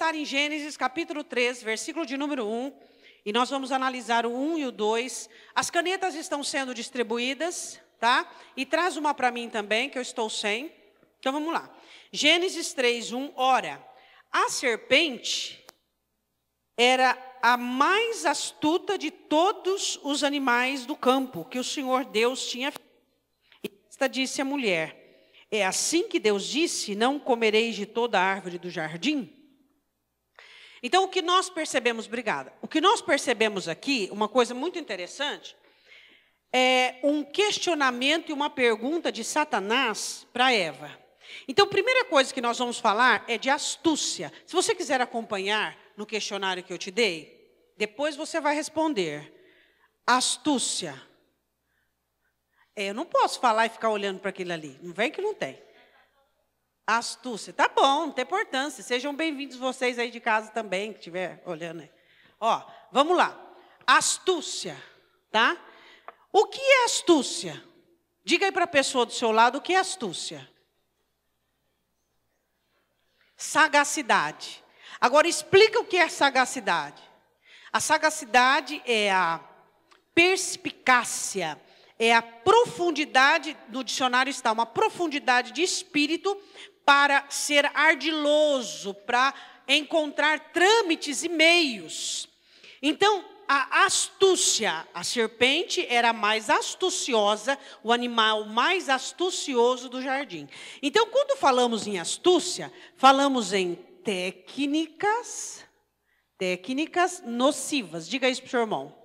estar em Gênesis capítulo 3, versículo de número 1. E nós vamos analisar o 1 e o 2. As canetas estão sendo distribuídas, tá? E traz uma para mim também, que eu estou sem. Então vamos lá. Gênesis 3, 1. Ora, a serpente era a mais astuta de todos os animais do campo que o Senhor Deus tinha feito. E esta disse à mulher: é assim que Deus disse, não comereis de toda a árvore do jardim? Então, o que nós percebemos, obrigada, o que nós percebemos aqui, uma coisa muito interessante, é um questionamento e uma pergunta de Satanás para Eva. Então, a primeira coisa que nós vamos falar é de astúcia. Se você quiser acompanhar no questionário que eu te dei, depois você vai responder. Astúcia. Eu não posso falar e ficar olhando para aquilo ali. Não vem que não tem. Astúcia. Tá bom, não tem importância. Sejam bem-vindos vocês aí de casa também, que estiver olhando aí. Ó, vamos lá. Astúcia, tá? O que é astúcia? Diga aí para a pessoa do seu lado o que é astúcia. Sagacidade. Agora explica o que é sagacidade. A sagacidade é a perspicácia, é a profundidade, no dicionário está, uma profundidade de espírito para ser ardiloso, para encontrar trâmites e meios. Então, a astúcia, a serpente era a mais astuciosa, o animal mais astucioso do jardim. Então, quando falamos em astúcia, falamos em técnicas nocivas. Diga isso para o seu irmão.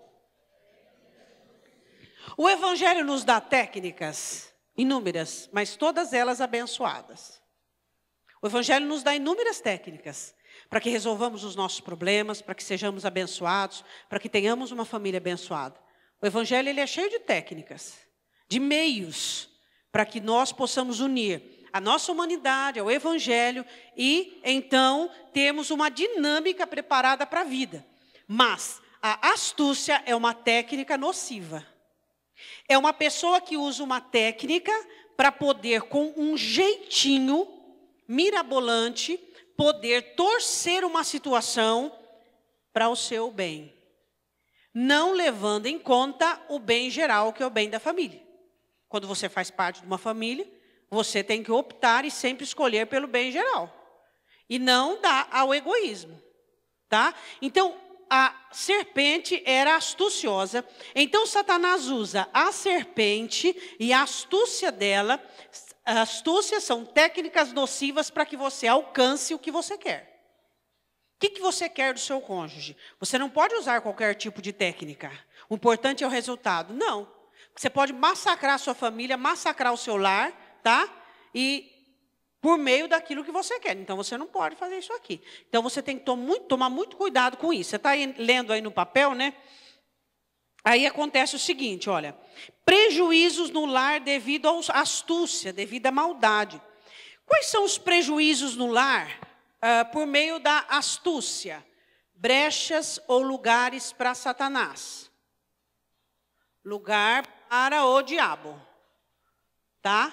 O Evangelho nos dá técnicas inúmeras, mas todas elas abençoadas. O Evangelho nos dá inúmeras técnicas para que resolvamos os nossos problemas, para que sejamos abençoados, para que tenhamos uma família abençoada. O Evangelho ele é cheio de técnicas, de meios, para que nós possamos unir a nossa humanidade ao Evangelho e, então, temos uma dinâmica preparada para a vida. Mas a astúcia é uma técnica nociva. É uma pessoa que usa uma técnica para poder, com um jeitinho mirabolante, poder torcer uma situação para o seu bem. Não levando em conta o bem geral, que é o bem da família. Quando você faz parte de uma família, você tem que optar e sempre escolher pelo bem geral. E não dar ao egoísmo. Tá? Então, a serpente era astuciosa. Então, Satanás usa a serpente e a astúcia dela. A astúcia são técnicas nocivas para que você alcance o que você quer. O que você quer do seu cônjuge? Você não pode usar qualquer tipo de técnica. O importante é o resultado. Não. Você pode massacrar a sua família, massacrar o seu lar, tá? E por meio daquilo que você quer. Então, você não pode fazer isso aqui. Então, você tem que tomar muito cuidado com isso. Você está lendo aí no papel, né? Aí acontece o seguinte, olha. Prejuízos no lar devido à astúcia, devido à maldade. Quais são os prejuízos no lar por meio da astúcia? Brechas ou lugares para Satanás. Lugar para o diabo. Tá?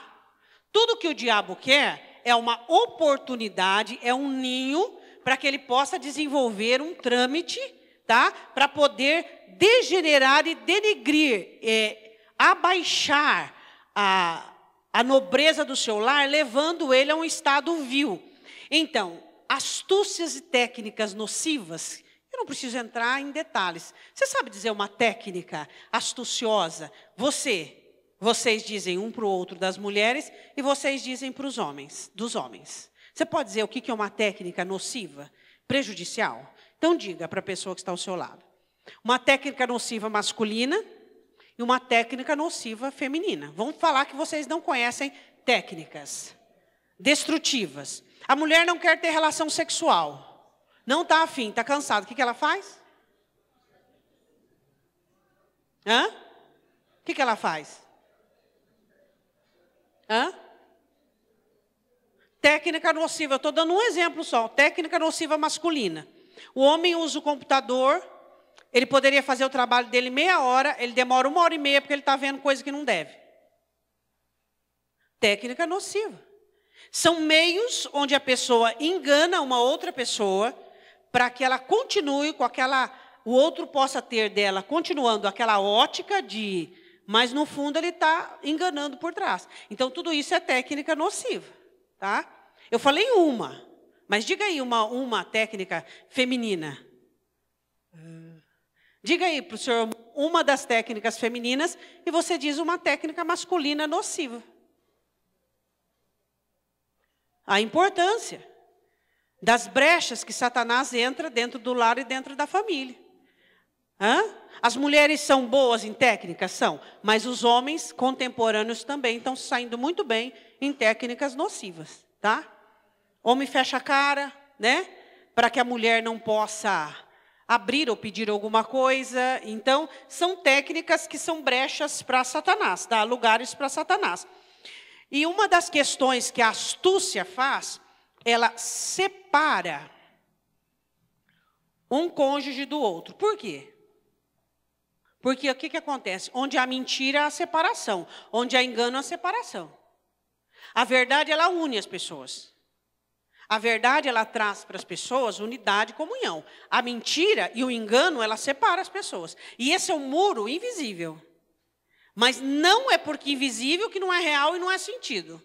Tudo que o diabo quer é uma oportunidade, é um ninho para que ele possa desenvolver um trâmite, tá? Para poder degenerar e denegrir, abaixar a nobreza do seu lar, levando ele a um estado vil. Então, astúcias e técnicas nocivas, eu não preciso entrar em detalhes. Você sabe dizer uma técnica astuciosa? Vocês dizem um para o outro das mulheres e vocês dizem para os homens, dos homens. Você pode dizer o que é uma técnica nociva, prejudicial? Então diga para a pessoa que está ao seu lado. Uma técnica nociva masculina e uma técnica nociva feminina. Vamos falar que vocês não conhecem técnicas destrutivas. A mulher não quer ter relação sexual. Não está afim, está cansada. O que ela faz? O que ela faz? Técnica nociva, eu estou dando um exemplo só. Técnica nociva masculina. O homem usa o computador, ele poderia fazer o trabalho dele meia hora, ele demora 1h30 porque ele está vendo coisa que não deve. Técnica nociva. São meios onde a pessoa engana uma outra pessoa para que ela continue com aquela, o outro possa ter dela, continuando aquela ótica de, mas no fundo ele está enganando por trás. Então tudo isso é técnica nociva, tá? Eu falei uma, mas diga aí uma técnica feminina. Diga aí para o senhor uma das técnicas femininas e você diz uma técnica masculina nociva. A importância das brechas que Satanás entra dentro do lar e dentro da família. As mulheres são boas em técnicas? São, mas os homens contemporâneos também estão saindo muito bem em técnicas nocivas, tá? Homem fecha a cara, né? Para que a mulher não possa abrir ou pedir alguma coisa. Então, são técnicas que são brechas para Satanás, tá? Lugares para Satanás. E uma das questões que a astúcia faz, ela separa um cônjuge do outro. Por quê? Porque o que acontece? Onde há mentira, há separação. Onde há engano, há separação. A verdade, ela une as pessoas. A verdade, ela traz para as pessoas unidade e comunhão. A mentira e o engano, ela separa as pessoas. E esse é um muro invisível. Mas não é porque invisível que não é real e não é sentido.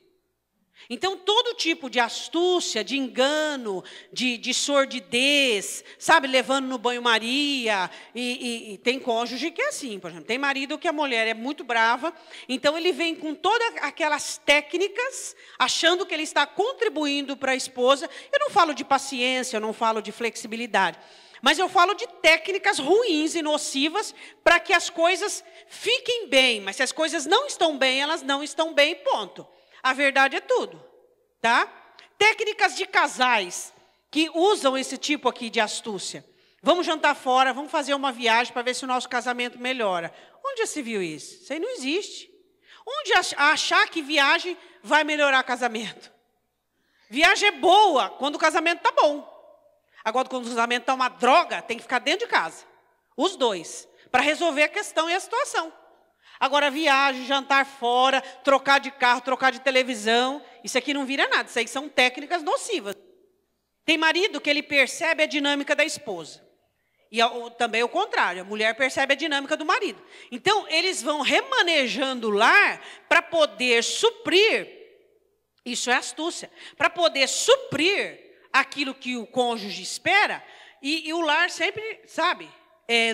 Então, todo tipo de astúcia, de engano, de sordidez, sabe, levando no banho-maria, e tem cônjuge que é assim, por exemplo, tem marido que a mulher é muito brava, então ele vem com todas aquelas técnicas, achando que ele está contribuindo para a esposa. Eu não falo de paciência, eu não falo de flexibilidade, mas eu falo de técnicas ruins e nocivas para que as coisas fiquem bem, mas se as coisas não estão bem, elas não estão bem, ponto. A verdade é tudo, tá? Técnicas de casais que usam esse tipo aqui de astúcia. Vamos jantar fora, vamos fazer uma viagem para ver se o nosso casamento melhora. Onde já se viu isso? Isso aí não existe. Onde achar que viagem vai melhorar casamento? Viagem é boa quando o casamento está bom. Agora, quando o casamento está uma droga, tem que ficar dentro de casa. Os dois, para resolver a questão e a situação. Agora, viagem, jantar fora, trocar de carro, trocar de televisão, isso aqui não vira nada, isso aí são técnicas nocivas. Tem marido que ele percebe a dinâmica da esposa. E também o contrário, a mulher percebe a dinâmica do marido. Então, eles vão remanejando o lar para poder suprir, isso é astúcia, para poder suprir aquilo que o cônjuge espera, e o lar sempre, sabe...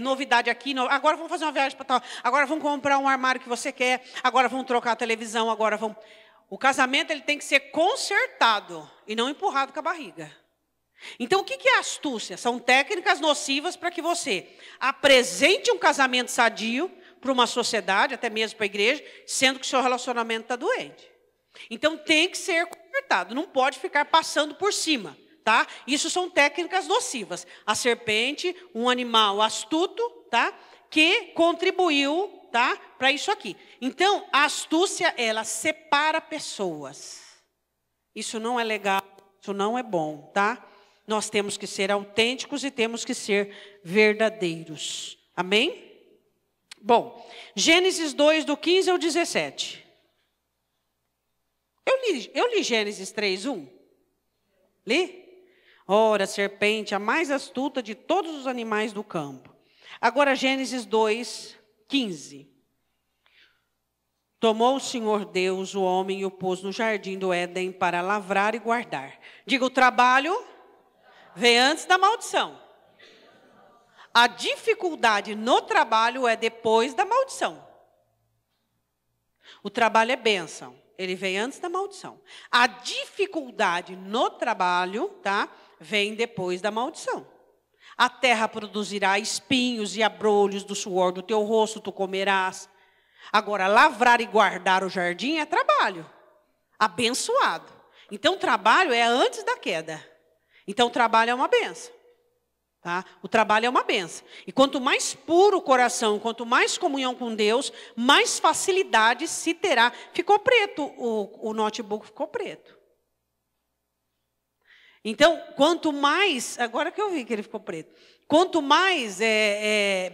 novidade aqui, agora vamos fazer uma viagem para tal, agora vamos comprar um armário que você quer, agora vamos trocar a televisão, agora vamos... O casamento ele tem que ser consertado e não empurrado com a barriga. Então, o que é astúcia? São técnicas nocivas para que você apresente um casamento sadio para uma sociedade, até mesmo para a igreja, sendo que o seu relacionamento está doente. Então, tem que ser consertado, não pode ficar passando por cima. Tá? Isso são técnicas nocivas. A serpente, um animal astuto, tá? Que contribuiu, tá? Para isso aqui. Então, a astúcia, ela separa pessoas. Isso não é legal, isso não é bom, tá? Nós temos que ser autênticos e temos que ser verdadeiros. Amém? Bom, Gênesis 2, do 15 ao 17. Eu li Gênesis 3, 1. Li? Ora, a serpente, a mais astuta de todos os animais do campo. Agora, Gênesis 2, 15. Tomou o Senhor Deus o homem e o pôs no jardim do Éden para lavrar e guardar. Diga, o trabalho vem antes da maldição. A dificuldade no trabalho é depois da maldição. O trabalho é bênção. Ele vem antes da maldição. A dificuldade no trabalho, tá? Vem depois da maldição. A terra produzirá espinhos e abrolhos do suor do teu rosto, tu comerás. Agora, lavrar e guardar o jardim é trabalho. Abençoado. Então, o trabalho é antes da queda. Então, o trabalho é uma bênção. Tá? O trabalho é uma bênção. E quanto mais puro o coração, quanto mais comunhão com Deus, mais facilidade se terá. Ficou preto, o notebook ficou preto. Então, quanto mais, agora que eu vi que ele ficou preto, quanto mais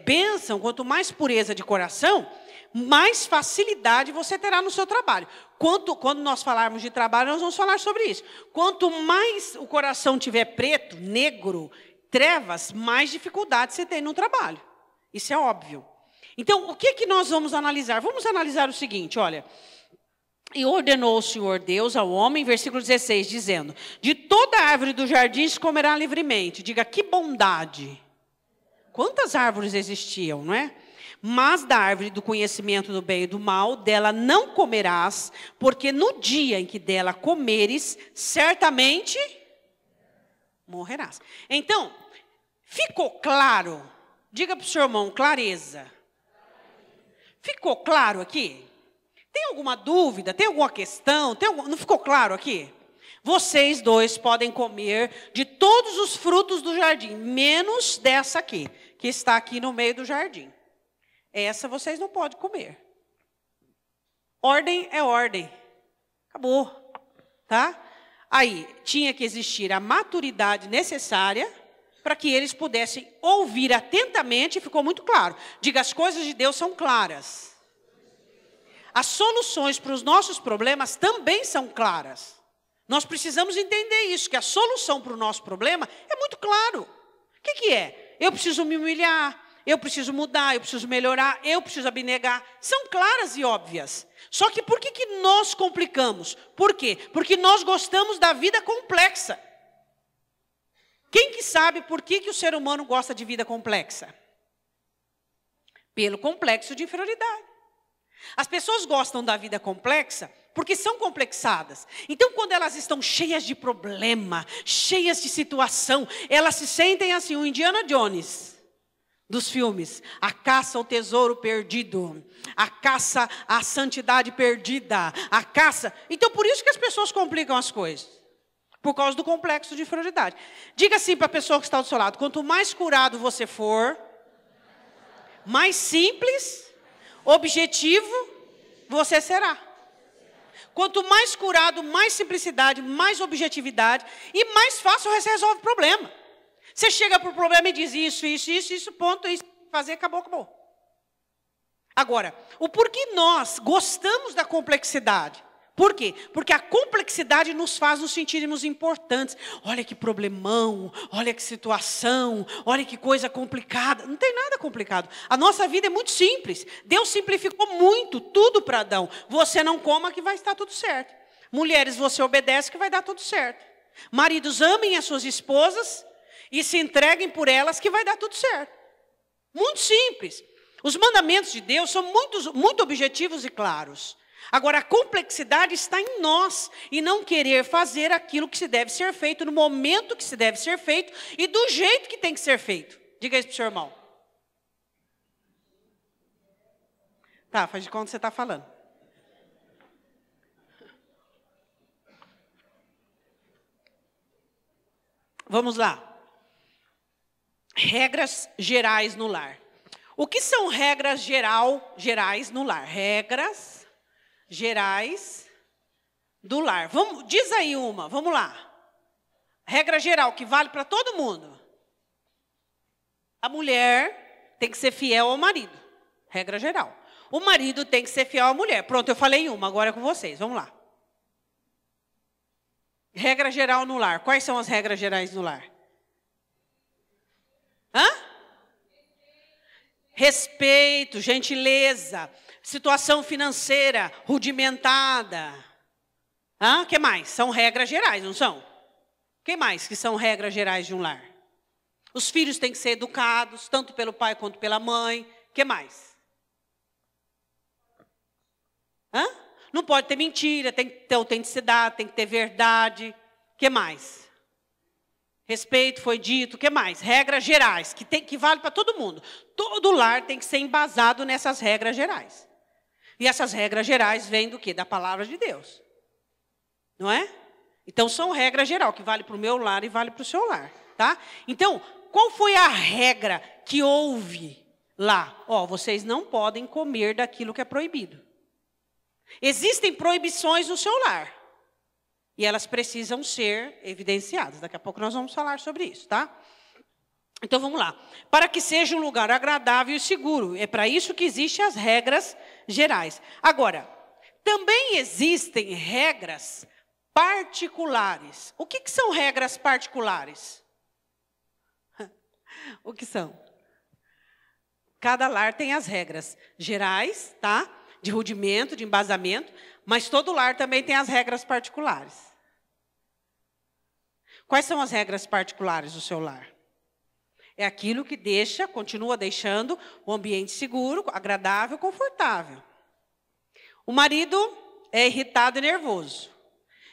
bênção, quanto mais pureza de coração, mais facilidade você terá no seu trabalho. Quando nós falarmos de trabalho, nós vamos falar sobre isso. Quanto mais o coração tiver preto, negro, trevas, mais dificuldade você tem no trabalho. Isso é óbvio. Então, o que nós vamos analisar? Vamos analisar o seguinte, olha. E ordenou o Senhor Deus ao homem, versículo 16, dizendo: de toda árvore do jardim se comerá livremente. Diga, que bondade. Quantas árvores existiam, não é? Mas da árvore do conhecimento do bem e do mal, dela não comerás, porque no dia em que dela comeres, certamente morrerás. Então, ficou claro? Diga para o seu irmão, clareza. Ficou claro aqui? Tem alguma dúvida? Tem alguma questão? Não ficou claro aqui? Vocês dois podem comer de todos os frutos do jardim, menos dessa aqui, que está aqui no meio do jardim. Essa vocês não podem comer. Ordem é ordem. Acabou. Tá? Aí, tinha que existir a maturidade necessária para que eles pudessem ouvir atentamente, e ficou muito claro. Diga, as coisas de Deus são claras. As soluções para os nossos problemas também são claras. Nós precisamos entender isso, que a solução para o nosso problema é muito claro. O que é? Eu preciso me humilhar, eu preciso mudar, eu preciso melhorar, eu preciso abnegar. São claras e óbvias. Só que por que nós complicamos? Por quê? Porque nós gostamos da vida complexa. Quem que sabe por que o ser humano gosta de vida complexa? Pelo complexo de inferioridade. As pessoas gostam da vida complexa porque são complexadas. Então, quando elas estão cheias de problema, cheias de situação, elas se sentem assim, o Indiana Jones dos filmes. A caça ao tesouro perdido, a caça à santidade perdida, a caça... Então, por isso que as pessoas complicam as coisas. Por causa do complexo de inferioridade. Diga assim para a pessoa que está do seu lado, quanto mais curado você for, mais simples... objetivo, você será. Quanto mais curado, mais simplicidade, mais objetividade e mais fácil você resolve o problema. Você chega para o problema e diz isso, ponto, isso, fazer, acabou. Agora, o porquê nós gostamos da complexidade? Por quê? Porque a complexidade nos faz nos sentirmos importantes. Olha que problemão, olha que situação, olha que coisa complicada. Não tem nada complicado. A nossa vida é muito simples. Deus simplificou muito, tudo para Adão. Você não coma que vai estar tudo certo. Mulheres, você obedece que vai dar tudo certo. Maridos, amem as suas esposas e se entreguem por elas que vai dar tudo certo. Muito simples. Os mandamentos de Deus são muito objetivos e claros. Agora, a complexidade está em nós e não querer fazer aquilo que se deve ser feito, no momento que se deve ser feito e do jeito que tem que ser feito. Diga isso para o seu irmão. Tá, faz de conta que você está falando. Vamos lá. Regras gerais no lar. O que são regras gerais no lar? Regras gerais do lar. Diz aí uma, vamos lá. Regra geral, que vale para todo mundo. A mulher tem que ser fiel ao marido. Regra geral. O marido tem que ser fiel à mulher. Pronto, eu falei uma, agora é com vocês. Vamos lá. Regra geral no lar. Quais são as regras gerais no lar? Respeito, gentileza, situação financeira rudimentada. O que mais? São regras gerais, não são? O que mais que são regras gerais de um lar? Os filhos têm que ser educados, tanto pelo pai quanto pela mãe. O que mais? Não pode ter mentira, tem que ter autenticidade, tem que ter verdade. O que mais? Respeito foi dito, o que mais? Regras gerais, que vale para todo mundo. Todo lar tem que ser embasado nessas regras gerais. E essas regras gerais vêm do quê? Da palavra de Deus. Não é? Então, são regras gerais, que vale para o meu lar e vale para o seu lar. Tá? Então, qual foi a regra que houve lá? Vocês não podem comer daquilo que é proibido. Existem proibições no seu lar. E elas precisam ser evidenciadas. Daqui a pouco nós vamos falar sobre isso, tá? Então, vamos lá. Para que seja um lugar agradável e seguro. É para isso que existem as regras gerais. Agora, também existem regras particulares. O que são regras particulares? O que são? Cada lar tem as regras gerais, tá? De rudimento, de embasamento, mas todo lar também tem as regras particulares. Quais são as regras particulares do seu lar? É aquilo que continua deixando o ambiente seguro, agradável, confortável. O marido é irritado e nervoso.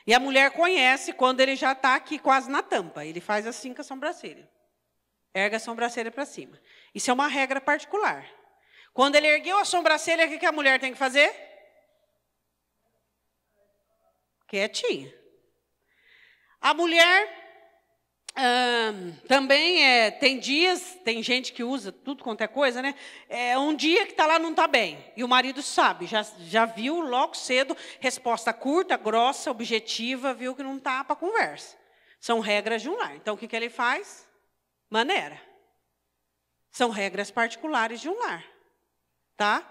E a mulher conhece quando ele já está aqui quase na tampa. Ele faz assim com a sobrancelha. Erga a sobrancelha para cima. Isso é uma regra particular. Quando ele ergueu a sobrancelha, o que a mulher tem que fazer? Quietinha. A mulher também tem dias, tem gente que usa tudo quanto é coisa, né? É um dia que está lá não está bem. E o marido sabe, já viu logo cedo, resposta curta, grossa, objetiva, viu que não está para conversa. São regras de um lar. Então, o que ele faz? Maneira. São regras particulares de um lar. Tá?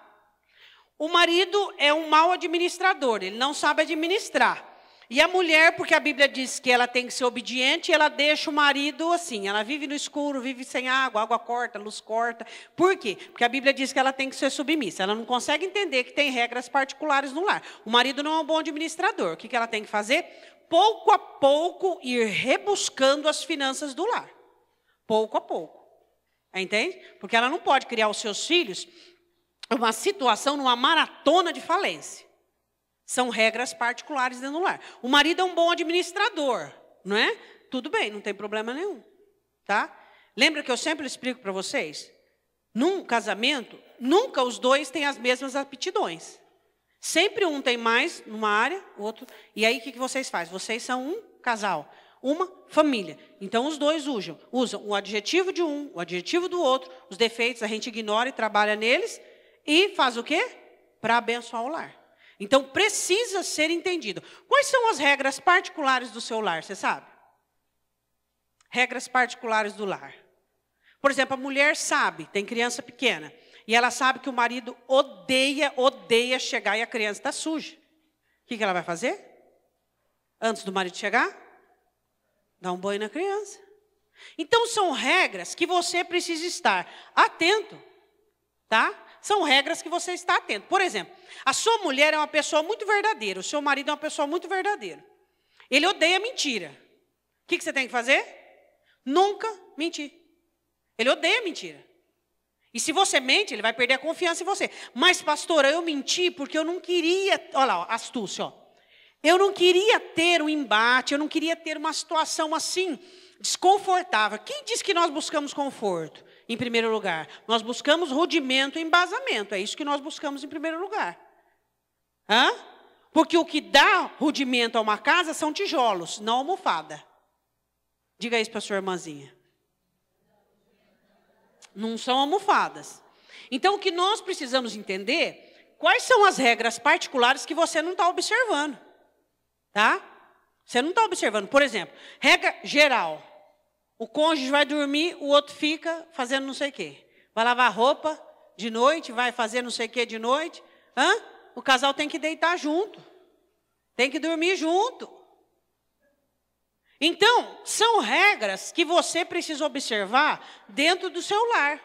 O marido é um mau administrador, ele não sabe administrar. E a mulher, porque a Bíblia diz que ela tem que ser obediente, ela deixa o marido assim, ela vive no escuro, vive sem água, água corta, luz corta. Por quê? Porque a Bíblia diz que ela tem que ser submissa. Ela não consegue entender que tem regras particulares no lar. O marido não é um bom administrador. O que ela tem que fazer? Pouco a pouco ir rebuscando as finanças do lar. Pouco a pouco. Entende? Porque ela não pode criar os seus filhos uma situação, numa maratona de falência. São regras particulares dentro do lar. O marido é um bom administrador, não é? Tudo bem, não tem problema nenhum. Tá? Lembra que eu sempre explico para vocês? Num casamento, nunca os dois têm as mesmas aptidões. Sempre um tem mais numa área, o outro... E aí, o que vocês fazem? Vocês são um casal, uma família. Então, os dois usam o adjetivo de um, o adjetivo do outro, os defeitos a gente ignora e trabalha neles, e faz o quê? Para abençoar o lar. Então, precisa ser entendido. Quais são as regras particulares do seu lar, você sabe? Regras particulares do lar. Por exemplo, a mulher sabe, tem criança pequena, e ela sabe que o marido odeia chegar e a criança está suja. O que ela vai fazer? Antes do marido chegar? Dá um banho na criança. Então, são regras que você precisa estar atento, tá? São regras que você está atento. Por exemplo, a sua mulher é uma pessoa muito verdadeira, o seu marido é uma pessoa muito verdadeira. Ele odeia mentira. O que você tem que fazer? Nunca mentir. Ele odeia mentira. E se você mente, ele vai perder a confiança em você. Mas, pastora, eu menti porque eu não queria... Olha lá, astúcia, ó. Eu não queria ter um embate, eu não queria ter uma situação assim, desconfortável. Quem diz que nós buscamos conforto? Em primeiro lugar, nós buscamos rudimento e embasamento. É isso que nós buscamos em primeiro lugar. Porque o que dá rudimento a uma casa são tijolos, não almofada. Diga isso para a sua irmãzinha. Não são almofadas. Então, o que nós precisamos entender, quais são as regras particulares que você não está observando. Tá? Você não está observando. Por exemplo, regra geral. O cônjuge vai dormir, o outro fica fazendo não sei o quê. Vai lavar roupa de noite, vai fazer não sei o quê de noite. O casal tem que deitar junto. Tem que dormir junto. Então, são regras que você precisa observar dentro do seu lar.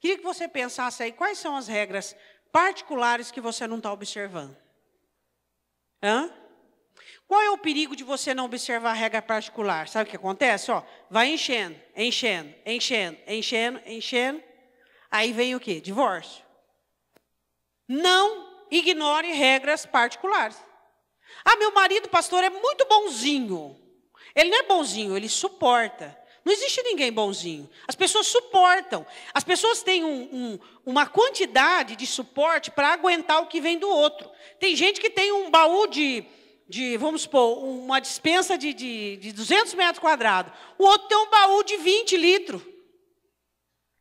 Queria que você pensasse aí, quais são as regras particulares que você não está observando? Qual é o perigo de você não observar a regra particular? Sabe o que acontece? Vai enchendo, enchendo, enchendo, enchendo, enchendo. Aí vem o quê? Divórcio. Não ignore regras particulares. Meu marido, pastor, é muito bonzinho. Ele não é bonzinho, ele suporta. Não existe ninguém bonzinho. As pessoas suportam. As pessoas têm uma quantidade de suporte para aguentar o que vem do outro. Tem gente que tem um baú vamos supor, uma despensa de 200 metros quadrados. O outro tem um baú de 20 litros.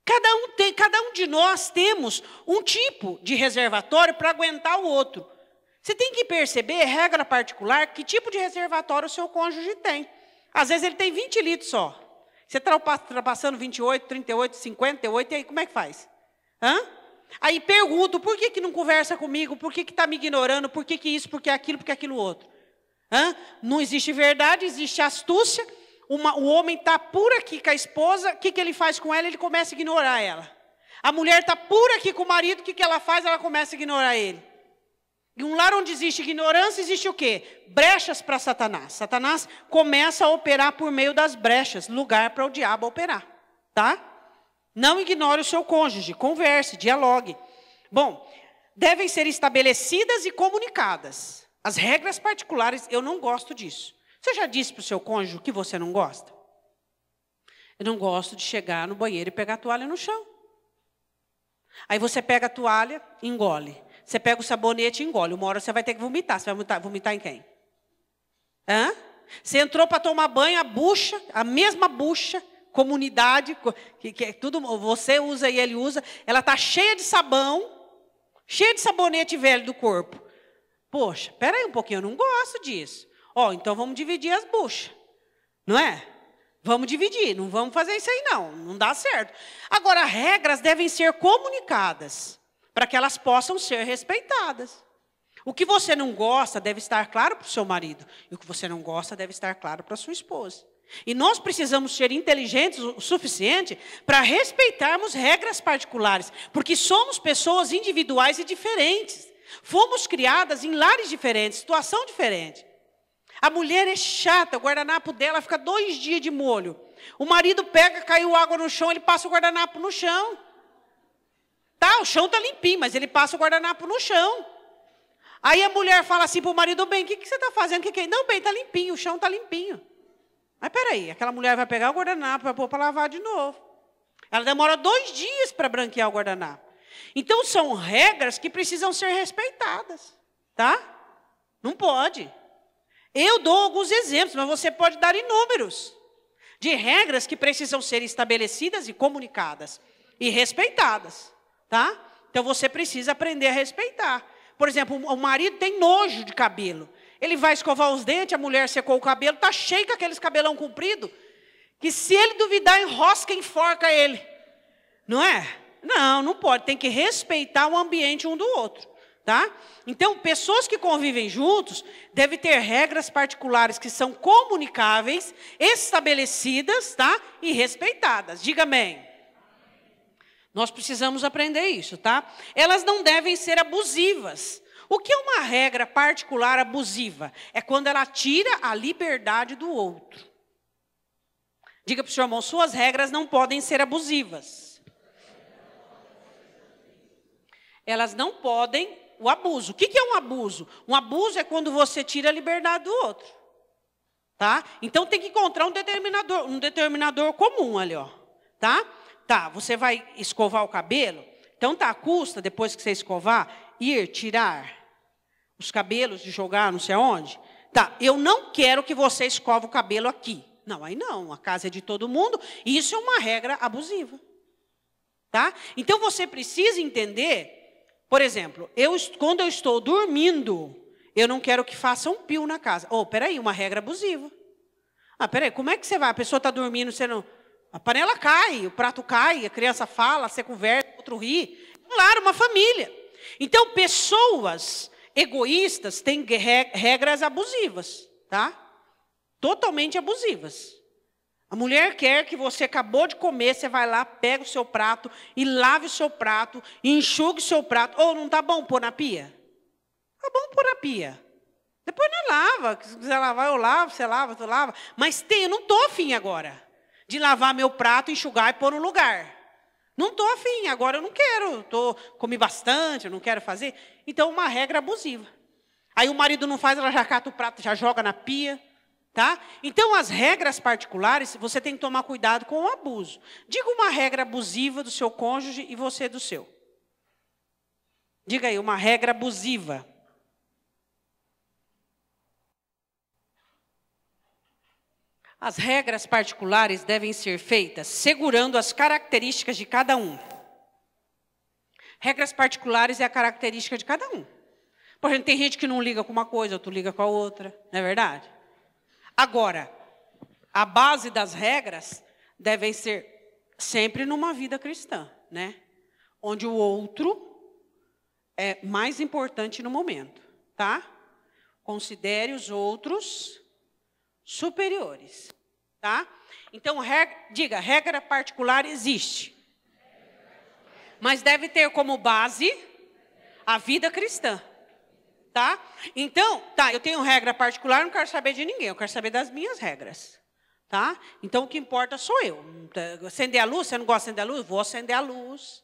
Cada um de nós temos um tipo de reservatório para aguentar o outro. Você tem que perceber, regra particular, que tipo de reservatório o seu cônjuge tem. Às vezes ele tem 20 litros só. Você está ultrapassando 28, 38, 58, e aí como é que faz? Aí pergunto, por que não conversa comigo? Por que está me ignorando? Por que isso, por que aquilo outro? Não existe verdade, existe astúcia. o homem está por aqui com a esposa, o que ele faz com ela? Ele começa a ignorar ela. A mulher está por aqui com o marido, o que ela faz? Ela começa a ignorar ele. Em um lar onde existe ignorância, existe o quê? Brechas para Satanás. Satanás começa a operar por meio das brechas, lugar para o diabo operar, tá? Não ignore o seu cônjuge, converse, dialogue. Bom, devem ser estabelecidas e comunicadas. As regras particulares, eu não gosto disso. Você já disse para o seu cônjuge o que você não gosta? Eu não gosto de chegar no banheiro e pegar a toalha no chão. Aí você pega a toalha, engole. Você pega o sabonete e engole. Uma hora você vai ter que vomitar. Você vai vomitar em quem? Hã? Você entrou para tomar banho, a bucha, a mesma bucha, comunidade, que tudo, você usa e ele usa, ela está cheia de sabão, cheia de sabonete velho do corpo. Poxa, espera aí um pouquinho, eu não gosto disso. Ó, então vamos dividir as buchas, não é? Vamos dividir, não vamos fazer isso aí não dá certo. Agora, regras devem ser comunicadas, para que elas possam ser respeitadas. O que você não gosta deve estar claro para o seu marido, e o que você não gosta deve estar claro para a sua esposa. E nós precisamos ser inteligentes o suficiente para respeitarmos regras particulares, porque somos pessoas individuais e diferentes. Fomos criadas em lares diferentes, situação diferente. A mulher é chata, o guardanapo dela fica 2 dias de molho. O marido pega, caiu água no chão, ele passa o guardanapo no chão. Tá, o chão está limpinho, mas ele passa o guardanapo no chão. Aí a mulher fala assim para o marido, bem, o que você está fazendo? Não, bem, está limpinho, o chão está limpinho. Mas peraí, aquela mulher vai pegar o guardanapo, vai pôr para lavar de novo. Ela demora 2 dias para branquear o guardanapo. Então, são regras que precisam ser respeitadas, tá? Não pode. Eu dou alguns exemplos, mas você pode dar inúmeros de regras que precisam ser estabelecidas e comunicadas e respeitadas, tá? Então, você precisa aprender a respeitar. Por exemplo, o marido tem nojo de cabelo. Ele vai escovar os dentes, a mulher secou o cabelo, está cheio com aqueles cabelão comprido, que se ele duvidar, enrosca e enforca ele. Não é? Não pode. Tem que respeitar o ambiente um do outro. Tá? Então, pessoas que convivem juntos devem ter regras particulares que são comunicáveis, estabelecidas, tá? E respeitadas. Diga amém. Nós precisamos aprender isso, tá? Elas não devem ser abusivas. O que é uma regra particular abusiva? É quando ela tira a liberdade do outro. Diga para o seu irmão, suas regras não podem ser abusivas. Elas não podem, o abuso. O que é um abuso? Um abuso é quando você tira a liberdade do outro. Tá? Então tem que encontrar um determinador comum ali, ó. Tá? Tá, você vai escovar o cabelo, então tá, custa, depois que você escovar, ir tirar os cabelos e jogar não sei aonde? Tá, eu não quero que você escove o cabelo aqui. Não, aí não, a casa é de todo mundo, e isso é uma regra abusiva. Tá? Então você precisa entender, por exemplo, quando eu estou dormindo, eu não quero que faça um pio na casa. Peraí, uma regra abusiva. Peraí, como é que você vai? A pessoa está dormindo, você não... A panela cai, o prato cai, a criança fala, você conversa, o outro ri. Claro, uma família. Então, pessoas egoístas têm regras abusivas, tá? Totalmente abusivas. A mulher quer que você acabou de comer, você vai lá, pega o seu prato e lave o seu prato, e enxugue o seu prato. Não está bom pôr na pia? Está bom pôr na pia. Depois não lava. Se quiser lavar, eu lavo, você lava, tu lava. Mas eu não estou afim agora de lavar meu prato, enxugar e pôr no lugar. Não estou afim, agora eu não quero. Comi bastante, eu não quero fazer. Então, uma regra abusiva. Aí o marido não faz, ela já cata o prato, já joga na pia. Tá? Então, as regras particulares, você tem que tomar cuidado com o abuso. Diga uma regra abusiva do seu cônjuge e você do seu. Diga aí, uma regra abusiva. As regras particulares devem ser feitas segurando as características de cada um. Regras particulares é a característica de cada um. Por exemplo, tem gente que não liga com uma coisa, outro liga com a outra. Não é verdade? Agora, a base das regras devem ser sempre numa vida cristã, né? Onde o outro é mais importante no momento, tá? Considere os outros superiores, Tá? Então, diga, regra particular existe. Mas deve ter como base a vida cristã. Tá? Então, eu tenho regra particular, não quero saber de ninguém, eu quero saber das minhas regras. Tá? Então, o que importa sou eu. Acender a luz, você não gosta de acender a luz? Vou acender a luz.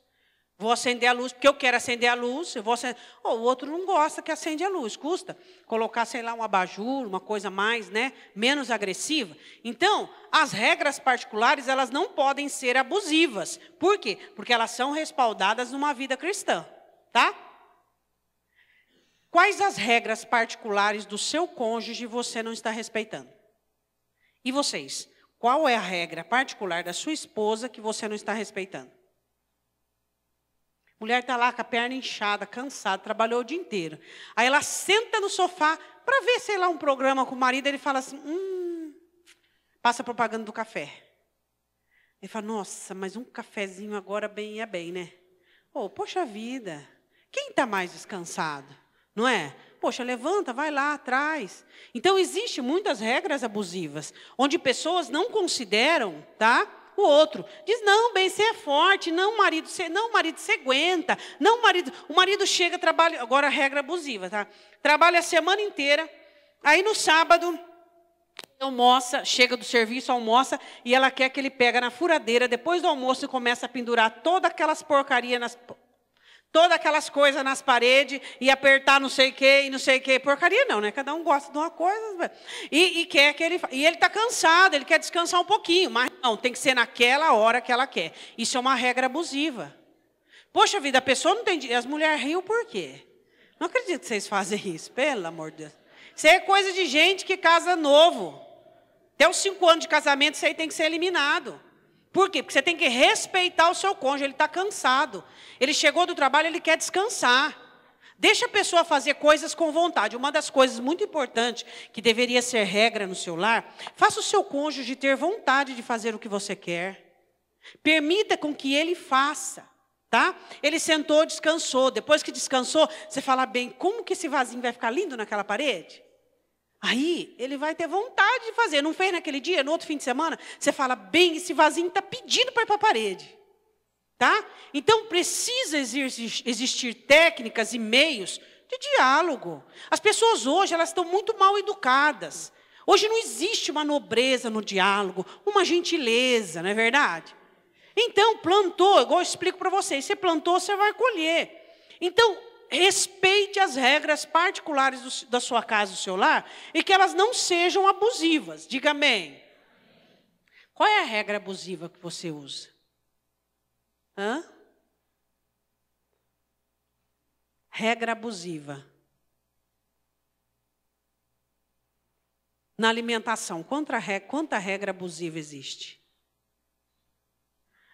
Vou acender a luz, porque eu quero acender a luz. Eu vou acender... o outro não gosta que acende a luz. Custa colocar, sei lá, um abajur, uma coisa mais, né, menos agressiva. Então, as regras particulares, elas não podem ser abusivas. Por quê? Porque elas são respaldadas numa vida cristã. Tá? Quais as regras particulares do seu cônjuge você não está respeitando? E vocês? Qual é a regra particular da sua esposa que você não está respeitando? Mulher está lá com a perna inchada, cansada, trabalhou o dia inteiro. Aí ela senta no sofá para ver, sei lá, um programa com o marido. Ele fala assim, passa a propaganda do café. Ele fala, nossa, mas um cafezinho agora bem é bem, né? Poxa vida, quem está mais descansado? Não é? Poxa, levanta, vai lá atrás. Então, existem muitas regras abusivas, onde pessoas não consideram, tá? O outro diz, não, bem, você é forte, não, marido, você aguenta, não, o marido chega, trabalha, agora regra abusiva, tá? Trabalha a semana inteira, aí no sábado, almoça, chega do serviço, almoça, e ela quer que ele pega na furadeira, depois do almoço, e começa a pendurar todas aquelas porcarias todas aquelas coisas nas paredes, e apertar não sei o que, e não sei o que. Porcaria não, né? Cada um gosta de uma coisa. E quer que ele... E ele está cansado, ele quer descansar um pouquinho, mas não, tem que ser naquela hora que ela quer. Isso é uma regra abusiva. Poxa vida, a pessoa não tem... As mulheres riam por quê? Não acredito que vocês fazem isso, pelo amor de Deus. Isso é coisa de gente que casa novo. Até os 5 anos de casamento, isso aí tem que ser eliminado. Por quê? Porque você tem que respeitar o seu cônjuge, ele está cansado. Ele chegou do trabalho, ele quer descansar. Deixa a pessoa fazer coisas com vontade. Uma das coisas muito importantes, que deveria ser regra no seu lar, faça o seu cônjuge ter vontade de fazer o que você quer. Permita com que ele faça. Tá? Ele sentou, descansou. Depois que descansou, você fala bem, como que esse vasinho vai ficar lindo naquela parede? Aí, ele vai ter vontade de fazer. Não fez naquele dia, no outro fim de semana, você fala, bem, esse vasinho está pedindo para ir para a parede. Tá? Então, precisa existir técnicas e meios de diálogo. As pessoas hoje, elas estão muito mal educadas. Hoje não existe uma nobreza no diálogo, uma gentileza, não é verdade? Então, plantou, igual eu explico para vocês, você plantou, você vai colher. Então, respeite as regras particulares da sua casa, do seu lar, e que elas não sejam abusivas. Diga amém. Qual é a regra abusiva que você usa? Regra abusiva. Na alimentação, quanta regra abusiva existe?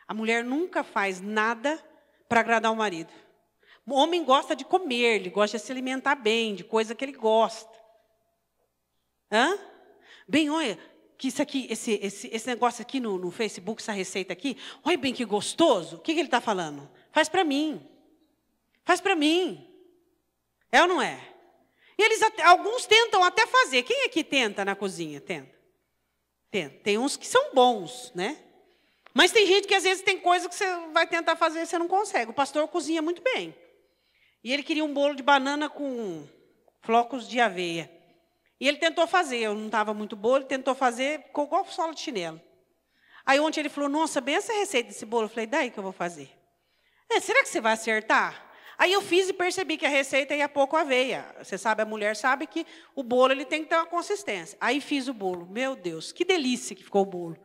A mulher nunca faz nada para agradar o marido. O homem gosta de comer, ele gosta de se alimentar bem, de coisa que ele gosta. Bem, olha, que isso aqui, esse negócio aqui no Facebook, essa receita aqui, olha bem que gostoso. O que ele está falando? Faz para mim. Faz para mim. É ou não é? E alguns tentam até fazer. Quem aqui tenta na cozinha? Tenta. Tem uns que são bons, né? Mas tem gente que às vezes tem coisa que você vai tentar fazer e você não consegue. O pastor cozinha muito bem. E ele queria um bolo de banana com flocos de aveia. E ele tentou fazer, eu não estava muito boa, ele tentou fazer, ficou igual sola de chinelo. Aí ontem ele falou, nossa, bem essa receita desse bolo. Eu falei, daí que eu vou fazer. Será que você vai acertar? Aí eu fiz e percebi que a receita ia pouco aveia. Você sabe, a mulher sabe que o bolo ele tem que ter uma consistência. Aí fiz o bolo. Meu Deus, que delícia que ficou o bolo.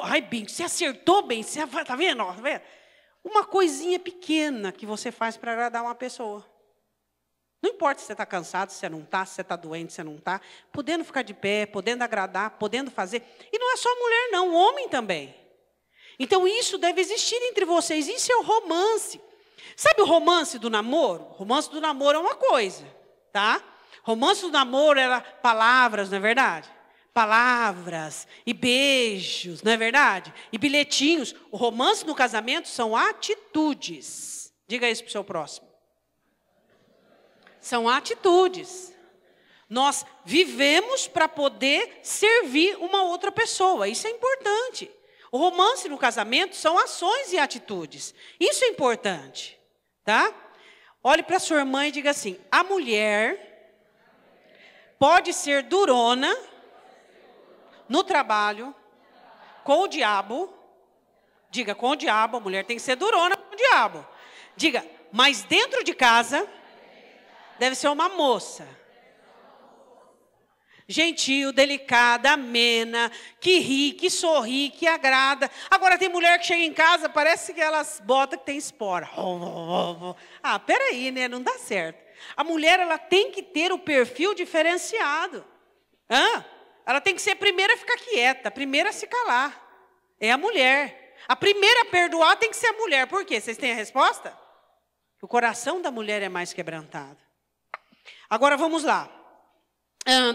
Ai, bem, você acertou bem, você está vendo? Tá vendo? Uma coisinha pequena que você faz para agradar uma pessoa. Não importa se você está cansado, se você não está, se você está doente, se você não está. Podendo ficar de pé, podendo agradar, podendo fazer. E não é só mulher, não, o homem também. Então, isso deve existir entre vocês. Isso é o romance. Sabe o romance do namoro? O romance do namoro é uma coisa, tá? Romance do namoro era palavras, não é verdade? Palavras e beijos, não é verdade? E bilhetinhos. O romance no casamento são atitudes. Diga isso para o seu próximo. São atitudes. Nós vivemos para poder servir uma outra pessoa. Isso é importante. O romance no casamento são ações e atitudes. Isso é importante, tá? Olhe para sua irmã e diga assim: a mulher pode ser durona no trabalho com o diabo. Diga, com o diabo, a mulher tem que ser durona com o diabo. Diga, mas dentro de casa deve ser uma moça. Gentil, delicada, amena, que ri, que sorri, que agrada. Agora tem mulher que chega em casa, parece que elas botam que tem espora. Ah, peraí, né? Não dá certo. A mulher, ela tem que ter o perfil diferenciado. Ela tem que ser a primeira a ficar quieta, a primeira a se calar. É a mulher. A primeira a perdoar tem que ser a mulher. Por quê? Vocês têm a resposta? O coração da mulher é mais quebrantado. Agora vamos lá.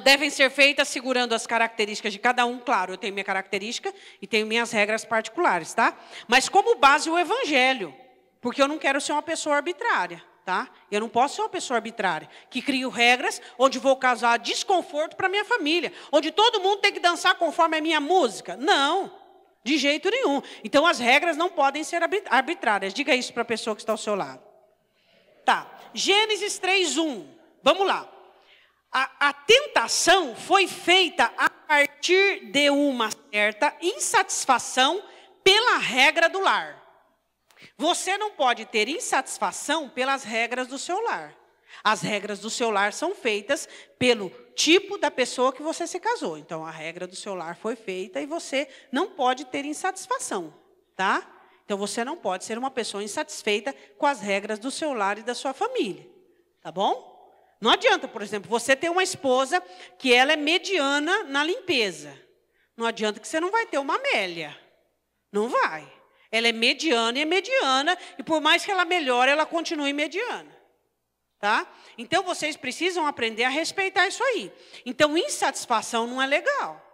Devem ser feitas segurando as características de cada um. Claro, eu tenho minha característica e tenho minhas regras particulares, tá? Mas como base o evangelho, porque eu não quero ser uma pessoa arbitrária, tá? Eu não posso ser uma pessoa arbitrária, que crio regras onde vou causar desconforto para minha família, onde todo mundo tem que dançar conforme a minha música. Não, de jeito nenhum. Então as regras não podem ser arbitrárias. Diga isso para a pessoa que está ao seu lado. Tá, Gênesis 3:1, vamos lá. A tentação foi feita a partir de uma certa insatisfação pela regra do lar. Você não pode ter insatisfação pelas regras do seu lar. As regras do seu lar são feitas pelo tipo da pessoa que você se casou. Então, a regra do seu lar foi feita e você não pode ter insatisfação, tá? Então, você não pode ser uma pessoa insatisfeita com as regras do seu lar e da sua família, tá bom? Não adianta, por exemplo, você ter uma esposa que ela é mediana na limpeza. Não adianta que você não vai ter uma Amélia. Não vai. Ela é mediana e é mediana, e por mais que ela melhore, ela continue mediana. Tá? Então, vocês precisam aprender a respeitar isso aí. Então, insatisfação não é legal.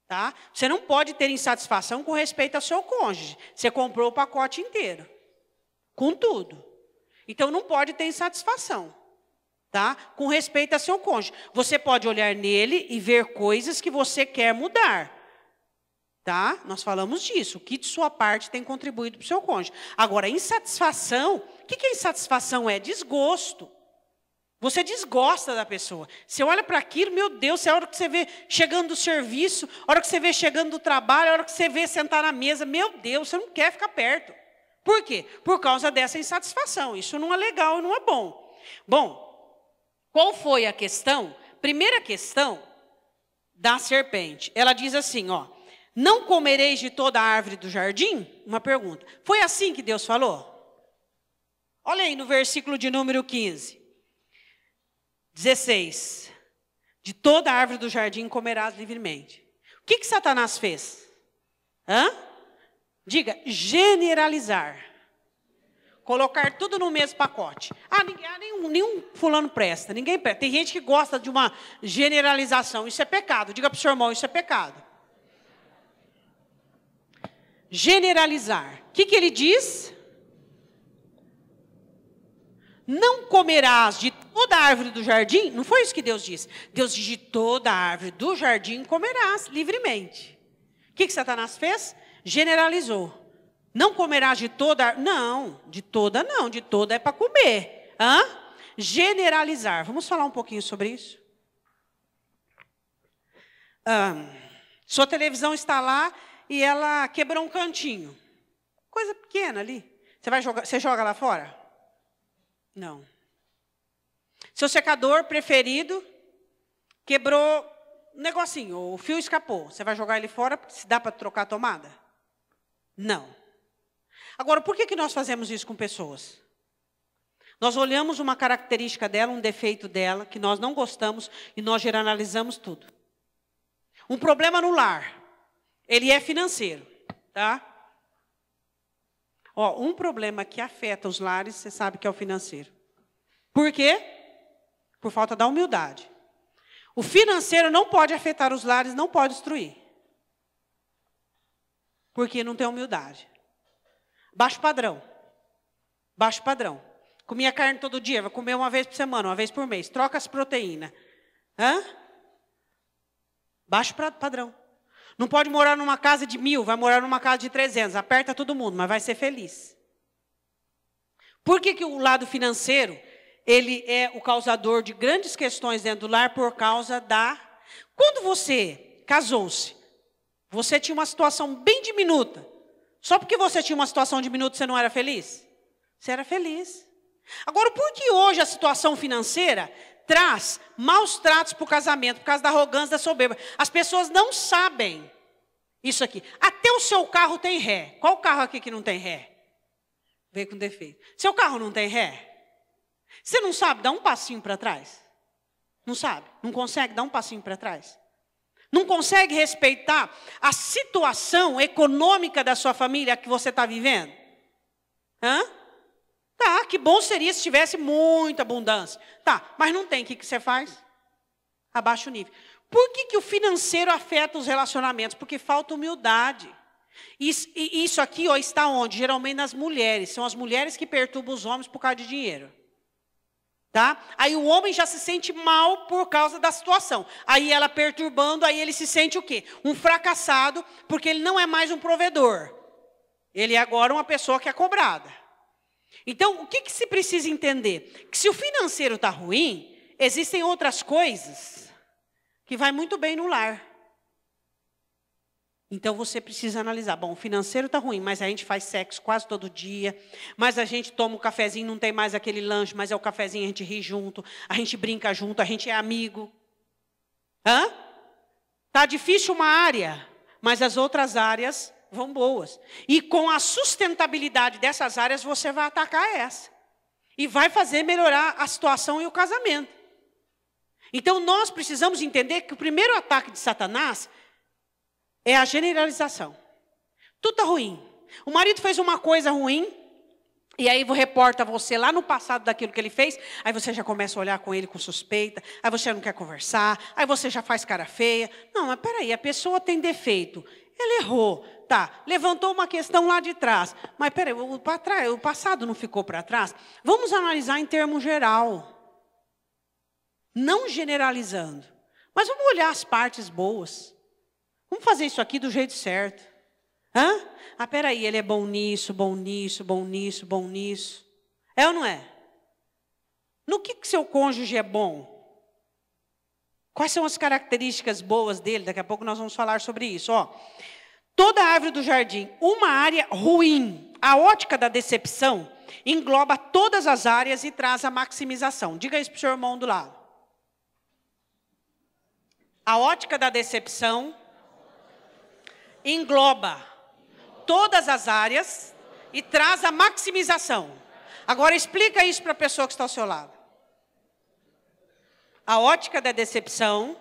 Tá? Você não pode ter insatisfação com respeito ao seu cônjuge. Você comprou o pacote inteiro. Com tudo. Então, não pode ter insatisfação. Tá? Com respeito a seu cônjuge. Você pode olhar nele e ver coisas que você quer mudar. Tá? Nós falamos disso. O que de sua parte tem contribuído para o seu cônjuge. Agora, insatisfação, o que é insatisfação? É desgosto. Você desgosta da pessoa. Você olha para aquilo, meu Deus, é a hora que você vê chegando do serviço, a hora que você vê chegando do trabalho, a hora que você vê sentar na mesa, meu Deus, você não quer ficar perto. Por quê? Por causa dessa insatisfação. Isso não é legal e não é bom. Bom, qual foi a questão? Primeira questão da serpente. Ela diz assim, ó, não comereis de toda a árvore do jardim? Uma pergunta. Foi assim que Deus falou? Olha aí no versículo de número 15. 16. De toda a árvore do jardim comerás livremente. O que Satanás fez? Diga, generalizar. Colocar tudo no mesmo pacote. Nenhum fulano presta, ninguém presta. Tem gente que gosta de uma generalização. Isso é pecado. Diga para o seu irmão, isso é pecado. Generalizar. O que ele diz? Não comerás de toda a árvore do jardim? Não foi isso que Deus disse. Deus diz, de toda a árvore do jardim comerás livremente. O que Satanás fez? Generalizou. Não comerás de toda? Não, de toda não, de toda é para comer. Generalizar. Vamos falar um pouquinho sobre isso? Sua televisão está lá e ela quebrou um cantinho. Coisa pequena ali. Você joga lá fora? Não. Seu secador preferido quebrou um negocinho, o fio escapou. Você vai jogar ele fora, se dá para trocar a tomada? Não. Agora, por que nós fazemos isso com pessoas? Nós olhamos uma característica dela, um defeito dela, que nós não gostamos, e nós generalizamos tudo. Um problema no lar, ele é financeiro, tá? Um problema que afeta os lares, você sabe que é o financeiro. Por quê? Por falta da humildade. O financeiro não pode afetar os lares, não pode destruir. Porque não tem humildade. Baixo padrão. Baixo padrão. Comia carne todo dia, vai comer uma vez por semana, uma vez por mês. Troca as proteínas. Hã? Baixo padrão. Não pode morar numa casa de 1.000, vai morar numa casa de 300. Aperta todo mundo, mas vai ser feliz. Por que o lado financeiro, ele é o causador de grandes questões dentro do lar por causa da... Quando você casou-se, você tinha uma situação bem diminuta. Só porque você tinha uma situação diminuta, você não era feliz? Você era feliz. Agora, por que hoje a situação financeira traz maus tratos para o casamento, por causa da arrogância, da soberba? As pessoas não sabem isso aqui. Até o seu carro tem ré. Qual carro aqui que não tem ré? Veio com defeito. Seu carro não tem ré? Você não sabe dar um passinho para trás? Não sabe? Não consegue dar um passinho para trás? Não consegue respeitar a situação econômica da sua família que você está vivendo? Hã? Tá, que bom seria se tivesse muita abundância. Tá, mas não tem, o que você faz? Abaixa o nível. Por que o financeiro afeta os relacionamentos? Porque falta humildade. Isso aqui ó, está onde? Geralmente nas mulheres. São as mulheres que perturbam os homens por causa de dinheiro. Tá? Aí o homem já se sente mal por causa da situação. Aí ela perturbando, aí ele se sente o quê? Um fracassado, porque ele não é mais um provedor. Ele é agora uma pessoa que é cobrada. Então, o que se precisa entender? Que se o financeiro está ruim, existem outras coisas que vai muito bem no lar. Então, você precisa analisar. Bom, o financeiro está ruim, mas a gente faz sexo quase todo dia. Mas a gente toma um cafezinho, não tem mais aquele lanche, mas é o cafezinho, a gente ri junto. A gente brinca junto, a gente é amigo. Hã? Está difícil uma área, mas as outras áreas vão boas. E com a sustentabilidade dessas áreas, você vai atacar essa. E vai fazer melhorar a situação e o casamento. Então, nós precisamos entender que o primeiro ataque de Satanás é a generalização. Tudo está ruim. O marido fez uma coisa ruim, e aí reporta você lá no passado daquilo que ele fez, aí você já começa a olhar com ele com suspeita, aí você não quer conversar, aí você já faz cara feia. Não, mas peraí, a pessoa tem defeito. Ele errou, tá, levantou uma questão lá de trás. Mas peraí, o passado não ficou para trás? Vamos analisar em termo geral. Não generalizando. Mas vamos olhar as partes boas. Vamos fazer isso aqui do jeito certo. Hã? Ah, peraí, ele é bom nisso, bom nisso, bom nisso, bom nisso. É ou não é? No que seu cônjuge é bom? Quais são as características boas dele? Daqui a pouco nós vamos falar sobre isso. Ó, toda árvore do jardim, uma área ruim. A ótica da decepção engloba todas as áreas e traz a maximização. Diga isso para o seu irmão do lado. A ótica da decepção engloba todas as áreas e traz a maximização. Agora explica isso para a pessoa que está ao seu lado. A ótica da decepção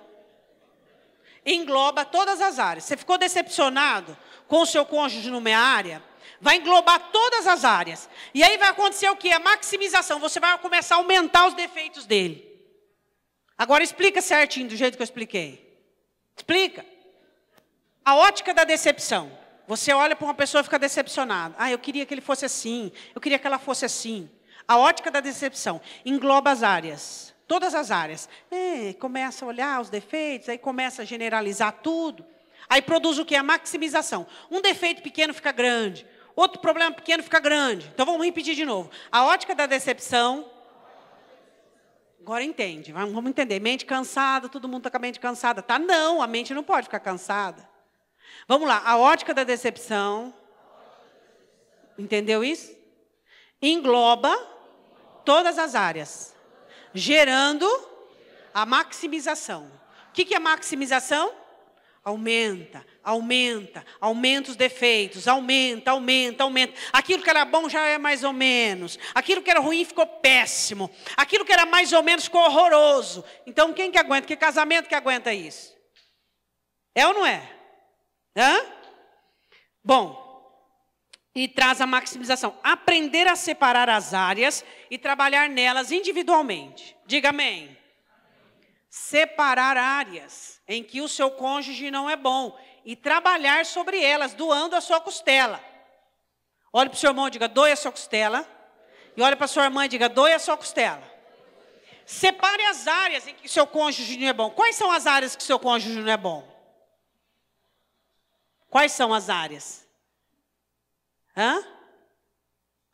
engloba todas as áreas. Você ficou decepcionado com o seu cônjuge numa área? Vai englobar todas as áreas. E aí vai acontecer o quê? A maximização. Você vai começar a aumentar os defeitos dele. Agora explica certinho do jeito que eu expliquei. Explica. A ótica da decepção. Você olha para uma pessoa e fica decepcionado. Ah, eu queria que ele fosse assim. Eu queria que ela fosse assim. A ótica da decepção engloba as áreas. Todas as áreas. Começa a olhar os defeitos, aí começa a generalizar tudo. Aí produz o quê? A maximização. Um defeito pequeno fica grande. Outro problema pequeno fica grande. Então vamos repetir de novo. A ótica da decepção. Agora entende. Vamos entender. Mente cansada, todo mundo está com a mente cansada. Tá? Não, a mente não pode ficar cansada. Vamos lá. A ótica da decepção. Entendeu isso? Engloba todas as áreas. Gerando a maximização. O que é maximização? Aumenta, aumenta, aumenta os defeitos, aumenta, aumenta, aumenta. Aquilo que era bom já é mais ou menos. Aquilo que era ruim ficou péssimo. Aquilo que era mais ou menos ficou horroroso. Então quem que aguenta? Que casamento que aguenta isso? É ou não é? Hã? Bom, e traz a maximização. Aprender a separar as áreas e trabalhar nelas individualmente. Diga amém. Separar áreas em que o seu cônjuge não é bom e trabalhar sobre elas, doando a sua costela. Olhe para o seu irmão e diga, doe a sua costela. E olhe para a sua irmã e diga, doe a sua costela. Separe as áreas em que seu cônjuge não é bom. Quais são as áreas que seu cônjuge não é bom? Quais são as áreas?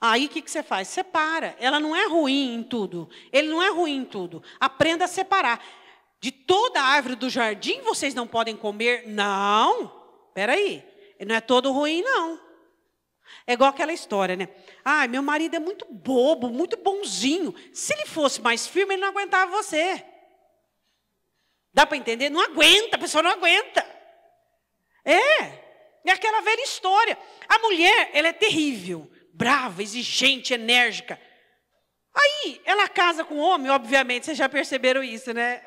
Aí o que você faz? Separa. Ela não é ruim em tudo. Ele não é ruim em tudo. Aprenda a separar. De toda a árvore do jardim vocês não podem comer? Não. Espera aí. Ele não é todo ruim, não. É igual aquela história, né? Ah, meu marido é muito bobo, muito bonzinho. Se ele fosse mais firme, ele não aguentava você. Dá para entender? Não aguenta, a pessoa não aguenta. É aquela velha história. A mulher, ela é terrível, brava, exigente, enérgica. Aí, ela casa com o homem, obviamente, vocês já perceberam isso, né?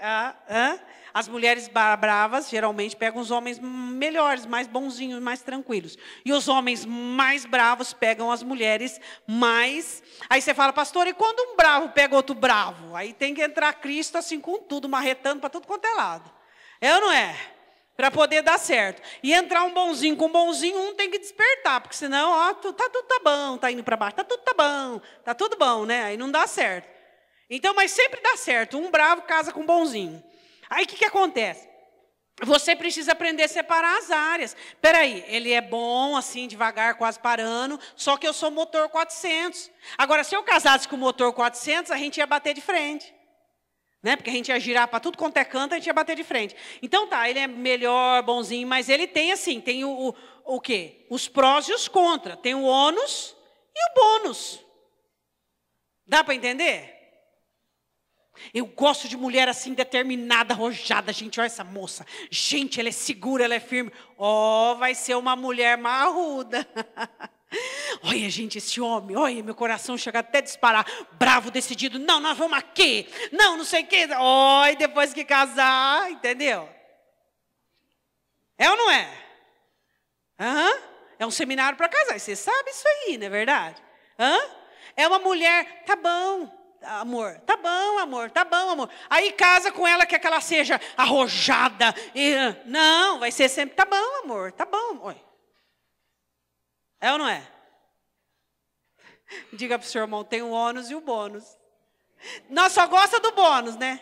As mulheres bravas, geralmente, pegam os homens melhores, mais bonzinhos, mais tranquilos. E os homens mais bravos pegam as mulheres mais... Aí você fala, pastor, e quando um bravo pega outro bravo? Aí tem que entrar Cristo assim com tudo, marretando para tudo quanto é lado. É ou não é? Para poder dar certo. E entrar um bonzinho com um bonzinho, um tem que despertar, porque senão, ó, tudo tá bom, tá indo para baixo, tá tudo bom, né? Aí não dá certo. Então, mas sempre dá certo, um bravo casa com um bonzinho. Aí o que acontece? Você precisa aprender a separar as áreas. Espera aí, ele é bom, assim, devagar, quase parando, só que eu sou motor 400. Agora, se eu casasse com o motor 400, a gente ia bater de frente. Né? Porque a gente ia girar para tudo quanto é canto, a gente ia bater de frente. Então tá, ele é melhor, bonzinho, mas ele tem assim, tem o quê? Os prós e os contras. Tem o ônus e o bônus. Dá para entender? Eu gosto de mulher assim, determinada, arrojada. Gente, olha essa moça. Gente, ela é segura, ela é firme. Vai ser uma mulher marruda. Olha, gente, esse homem, olha, meu coração chega até a disparar, bravo, decidido, não, nós vamos aqui, não sei o quê. Olha, depois que casar, entendeu? É ou não é? É um seminário para casar, você sabe isso aí, não é verdade? É uma mulher, tá bom, amor, tá bom, amor, tá bom, amor. Aí casa com ela, quer que ela seja arrojada. Não, vai ser sempre, tá bom, amor, tá bom. Oi. É ou não é? Diga para o seu irmão, tem o ônus e o bônus. Nós só gosta do bônus, né?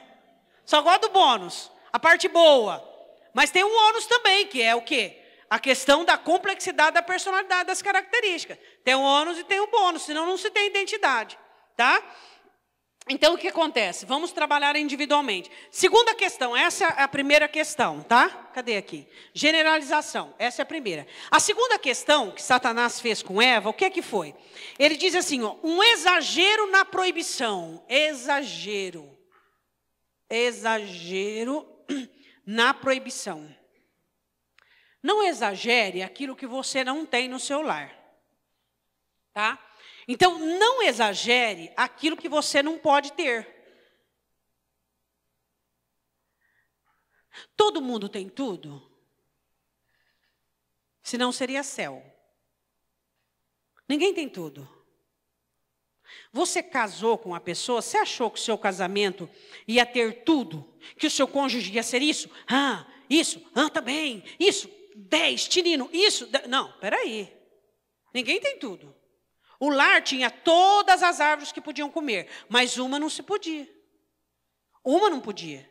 Só gosta do bônus, a parte boa. Mas tem um ônus também, que é o quê? A questão da complexidade da personalidade, das características. Tem o ônus e tem o bônus, senão não se tem identidade, tá? Então, o que acontece? Vamos trabalhar individualmente. Segunda questão, essa é a primeira questão, tá? Cadê aqui? Generalização, essa é a primeira. A segunda questão que Satanás fez com Eva, o que é que foi? Ele diz assim, ó, um exagero na proibição. Exagero na proibição. Não exagere aquilo que você não tem no seu lar, tá? Então, não exagere aquilo que você não pode ter. Todo mundo tem tudo? Senão seria céu. Ninguém tem tudo. Você casou com uma pessoa, você achou que o seu casamento ia ter tudo? Que o seu cônjuge ia ser isso? Também, isso, 10, tirino, isso. Não, peraí. Ninguém tem tudo. O lar tinha todas as árvores que podiam comer, mas uma não se podia. Uma não podia.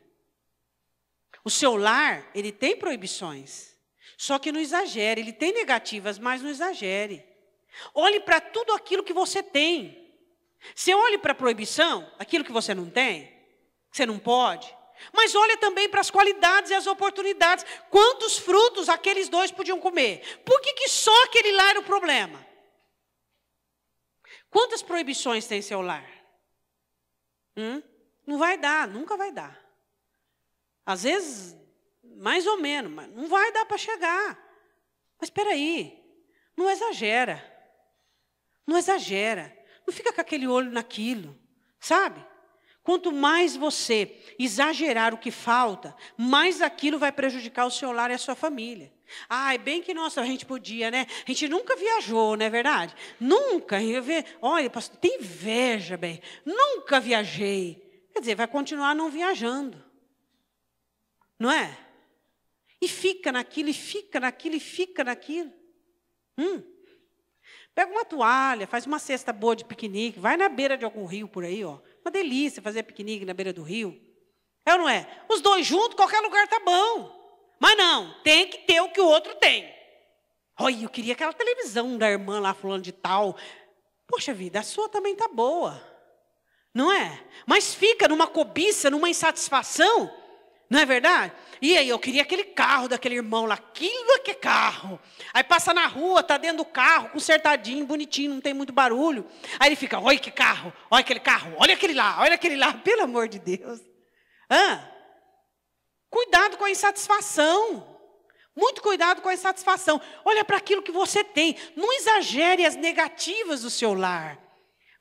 O seu lar, ele tem proibições, só que não exagere. Ele tem negativas, mas não exagere. Olhe para tudo aquilo que você tem. Você olhe para a proibição, aquilo que você não tem, que você não pode. Mas olha também para as qualidades e as oportunidades. Quantos frutos aqueles dois podiam comer? Por que só aquele lá era o problema? Quantas proibições tem seu lar? Não vai dar, nunca vai dar. Às vezes, mais ou menos, mas não vai dar para chegar. Mas espera aí, não exagera. Não exagera. Não fica com aquele olho naquilo, sabe? Quanto mais você exagerar o que falta, mais aquilo vai prejudicar o seu lar e a sua família. É bem que, nossa, a gente podia, né? A gente nunca viajou, não é verdade? Nunca. Olha, pastor, tem inveja, bem. Nunca viajei. Quer dizer, vai continuar não viajando. Não é? E fica naquilo, e fica naquilo, e fica naquilo. Pega uma toalha, faz uma cesta boa de piquenique, vai na beira de algum rio por aí, ó. Uma delícia fazer piquenique na beira do rio. É ou não é? Os dois juntos, qualquer lugar tá bom. Mas não, tem que ter o que o outro tem. Olha, eu queria aquela televisão da irmã lá fulano de tal. Poxa vida, a sua também tá boa. Não é? Mas fica numa cobiça, numa insatisfação. Não é verdade? E aí, eu queria aquele carro daquele irmão lá. Aquilo é que é carro. Aí passa na rua, tá dentro do carro, consertadinho, bonitinho, não tem muito barulho. Aí ele fica, olha que carro, olha aquele carro, olha aquele lá. Pelo amor de Deus. Cuidado com a insatisfação. Muito cuidado com a insatisfação. Olha para aquilo que você tem. Não exagere as negativas do seu lar.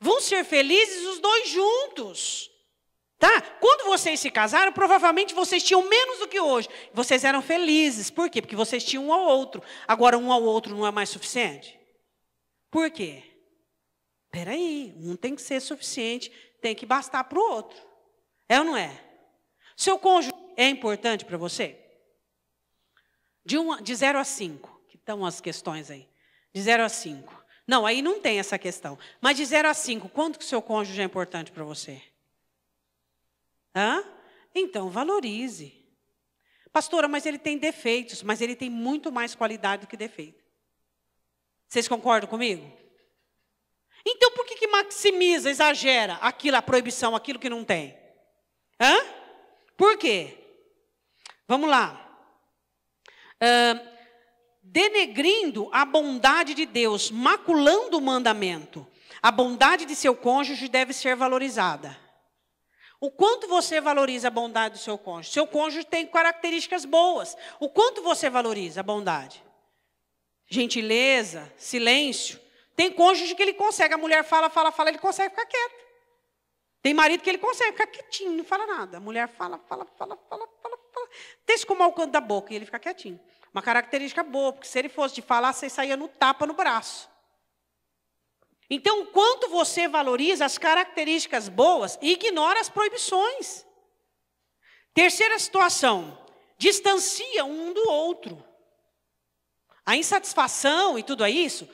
Vão ser felizes os dois juntos. Tá? Quando vocês se casaram, provavelmente vocês tinham menos do que hoje. Vocês eram felizes. Por quê? Porque vocês tinham um ao outro. Agora, um ao outro não é mais suficiente? Por quê? Espera aí, um tem que ser suficiente, tem que bastar para o outro. É ou não é? Seu cônjuge é importante para você? De 0 a 5, que estão as questões aí. De 0 a 5. Não, aí não tem essa questão. Mas de 0 a 5, quanto que o seu cônjuge é importante para você? Então, valorize. Pastora, mas ele tem defeitos, mas ele tem muito mais qualidade do que defeito. Vocês concordam comigo? Então, por que maximiza, exagera a proibição, aquilo que não tem? Por quê? Vamos lá. Denegrindo a bondade de Deus, maculando o mandamento. A bondade de seu cônjuge deve ser valorizada. O quanto você valoriza a bondade do seu cônjuge? Seu cônjuge tem características boas. O quanto você valoriza a bondade? Gentileza, silêncio. Tem cônjuge que ele consegue, a mulher fala, ele consegue ficar quieto. Tem marido que ele consegue ficar quietinho, não fala nada. A mulher fala. Desce como ao canto da boca e ele fica quietinho. Uma característica boa, porque se ele fosse de falar, você saía no tapa no braço. Então, o quanto você valoriza as características boas e ignora as proibições. Terceira situação, distancia um do outro. A insatisfação e tudo isso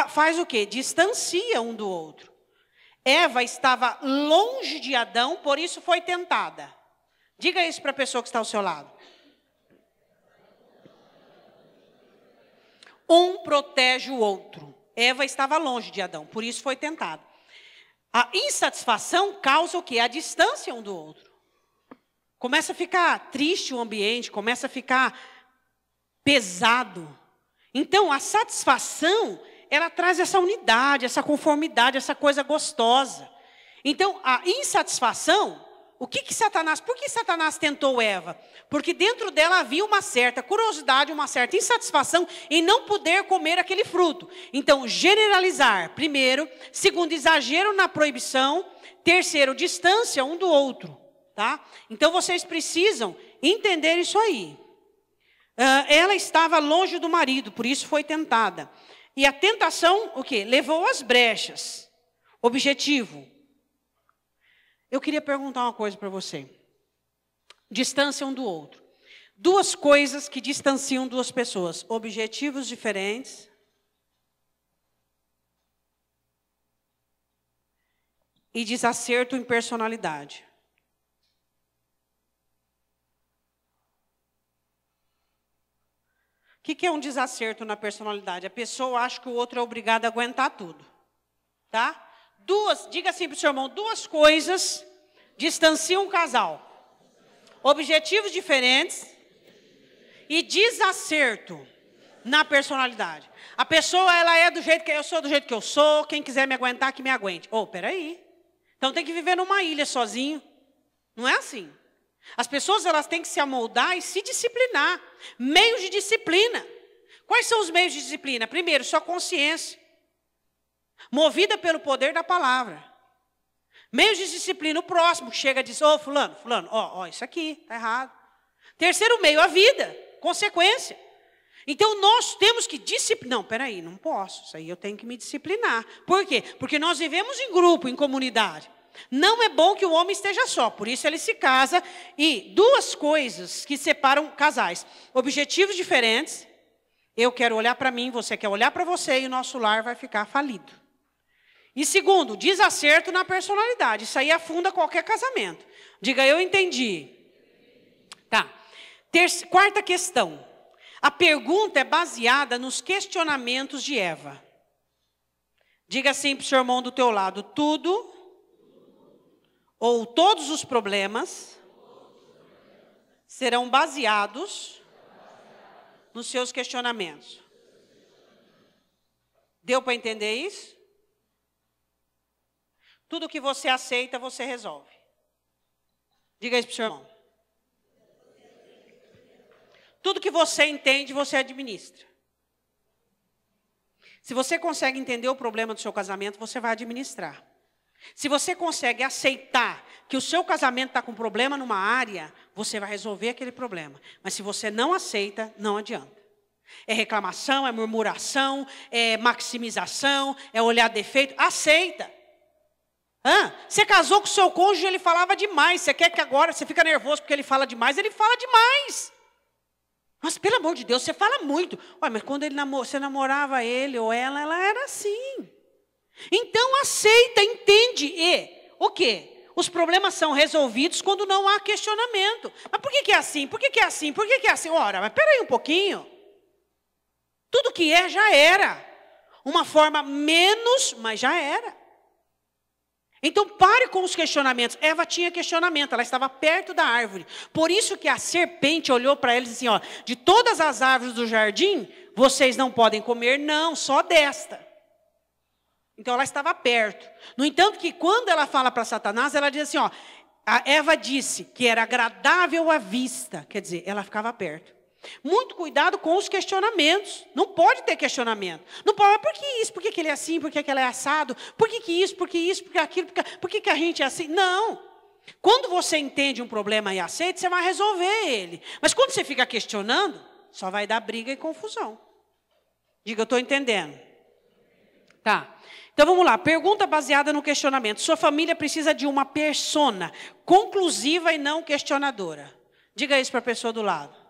faz o quê? Distancia um do outro. Eva estava longe de Adão, por isso foi tentada. Diga isso para a pessoa que está ao seu lado. Um protege o outro. Eva estava longe de Adão, por isso foi tentada. A insatisfação causa o quê? A distância um do outro. Começa a ficar triste o ambiente, começa a ficar pesado. Então, a satisfação, ela traz essa unidade, essa conformidade, essa coisa gostosa. Então, a insatisfação, por que Satanás tentou Eva? Porque dentro dela havia uma certa curiosidade, uma certa insatisfação em não poder comer aquele fruto. Então, generalizar, primeiro. Segundo, exagero na proibição. Terceiro, distância um do outro. Tá? Então, vocês precisam entender isso aí. Ela estava longe do marido, por isso foi tentada. E a tentação, o quê? Levou às brechas. Objetivo. Eu queria perguntar uma coisa para você. Distância um do outro. Duas coisas que distanciam duas pessoas. Objetivos diferentes. E desacerto em personalidade. O que é um desacerto na personalidade? A pessoa acha que o outro é obrigado a aguentar tudo. Tá? Diga assim para o seu irmão, duas coisas distanciam um casal. Objetivos diferentes e desacerto na personalidade. A pessoa, ela é do jeito que eu sou, do jeito que eu sou. Quem quiser me aguentar, que me aguente. Peraí. Então tem que viver numa ilha sozinho. Não é assim. As pessoas, elas têm que se amoldar e se disciplinar. Meios de disciplina. Quais são os meios de disciplina? Primeiro, sua consciência. Movida pelo poder da palavra. Meios de disciplina, o próximo que chega e diz, fulano, isso aqui está errado. Terceiro meio, a vida, consequência. Então, nós temos que disciplinar. Não, peraí, não posso, isso aí eu tenho que me disciplinar. Por quê? Porque nós vivemos em grupo, em comunidade. Não é bom que o homem esteja só, por isso ele se casa. E duas coisas que separam casais. Objetivos diferentes. Eu quero olhar para mim, você quer olhar para você e o nosso lar vai ficar falido. E segundo, desacerto na personalidade. Isso aí afunda qualquer casamento. Diga, eu entendi. Tá. Quarta questão. A pergunta é baseada nos questionamentos de Eva. Diga assim para o seu irmão do teu lado, tudo ou todos os problemas serão baseados nos seus questionamentos. Deu para entender isso? Tudo que você aceita, você resolve. Diga isso para o seu irmão. Tudo que você entende, você administra. Se você consegue entender o problema do seu casamento, você vai administrar. Se você consegue aceitar que o seu casamento está com problema numa área, você vai resolver aquele problema. Mas se você não aceita, não adianta. É reclamação, é murmuração, é maximização, é olhar defeito. Aceita. Você casou com o seu cônjuge, ele falava demais. Você quer que agora, você fica nervoso porque ele fala demais? Ele fala demais. Mas pelo amor de Deus, você fala muito. Ué, mas quando você namorava ele ou ela era assim. Então aceita, entende. E o quê? Os problemas são resolvidos quando não há questionamento. Mas por que é assim? Por que é assim? Por que é assim? Ora, mas peraí um pouquinho. Tudo que é, já era. Uma forma menos, mas já era. Então pare com os questionamentos. Eva tinha questionamento, ela estava perto da árvore. Por isso que a serpente olhou para ela e disse assim, ó, de todas as árvores do jardim, vocês não podem comer, não, só desta. Então ela estava perto. No entanto que quando ela fala para Satanás, ela diz assim, ó, a Eva disse que era agradável à vista, quer dizer, ela ficava perto. Muito cuidado com os questionamentos. Não pode ter questionamento. Não pode, por que isso? Por que ele é assim? Por que ele é assado? Por que isso? Por que isso? Por que aquilo? Por que a gente é assim? Não. Quando você entende um problema e aceita, você vai resolver ele. Mas quando você fica questionando, só vai dar briga e confusão. Diga, eu estou entendendo. Tá. Então vamos lá. Pergunta baseada no questionamento. Sua família precisa de uma persona conclusiva e não questionadora. Diga isso para a pessoa do lado.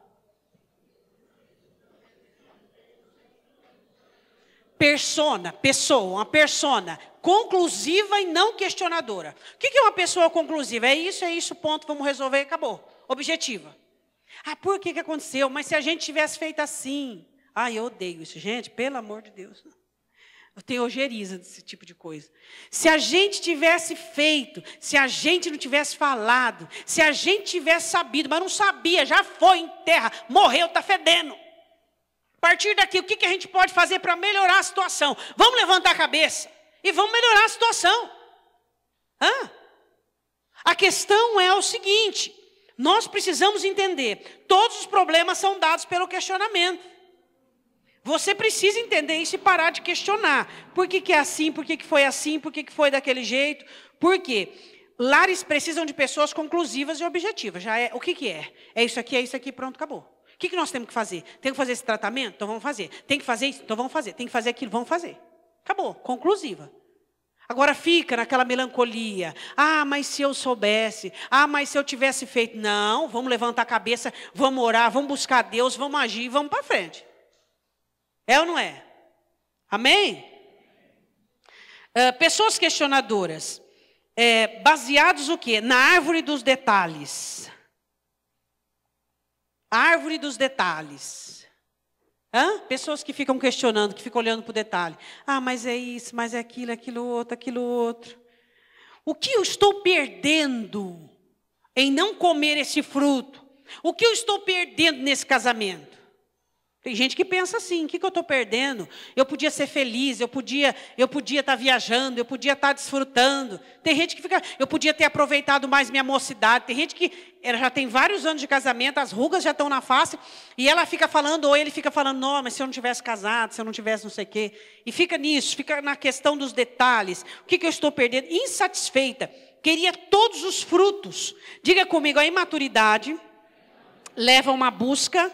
Pessoa, uma persona conclusiva e não questionadora. O que é uma pessoa conclusiva? É isso, ponto, vamos resolver e acabou. Objetiva. Por que aconteceu? Mas se a gente tivesse feito assim. Eu odeio isso, gente, pelo amor de Deus. Eu tenho ojeriza desse tipo de coisa. Se a gente tivesse feito, se a gente não tivesse falado, se a gente tivesse sabido, mas não sabia, já foi em terra, morreu, está fedendo. A partir daqui, o que a gente pode fazer para melhorar a situação? Vamos levantar a cabeça e vamos melhorar a situação. A questão é o seguinte, nós precisamos entender, todos os problemas são dados pelo questionamento. Você precisa entender isso e parar de questionar. Por que é assim? Por que foi assim? Por que foi daquele jeito? Por quê? Lares precisam de pessoas conclusivas e objetivas. O que é? É isso aqui, pronto, acabou. O que nós temos que fazer? Tem que fazer esse tratamento? Então vamos fazer. Tem que fazer isso? Então vamos fazer. Tem que fazer aquilo? Vamos fazer. Acabou, conclusiva. Agora fica naquela melancolia. Mas se eu soubesse. Mas se eu tivesse feito. Não, vamos levantar a cabeça, vamos orar, vamos buscar Deus, vamos agir e vamos para frente. É ou não é? Amém? Pessoas questionadoras. Baseados o quê? Na árvore dos detalhes. Árvore dos detalhes. Pessoas que ficam questionando, que ficam olhando para o detalhe. Mas é isso, mas é aquilo outro. O que eu estou perdendo em não comer esse fruto? O que eu estou perdendo nesse casamento? Tem gente que pensa assim, o que eu estou perdendo? Eu podia ser feliz, eu podia estar viajando, eu podia estar desfrutando. Tem gente que fica, eu podia ter aproveitado mais minha mocidade. Tem gente que ela já tem vários anos de casamento, as rugas já estão na face, e ela fica falando, ou ele fica falando, não, mas se eu não tivesse casado, se eu não tivesse não sei o quê. E fica nisso, fica na questão dos detalhes. O que eu estou perdendo? Insatisfeita. Queria todos os frutos. Diga comigo, a imaturidade leva a uma busca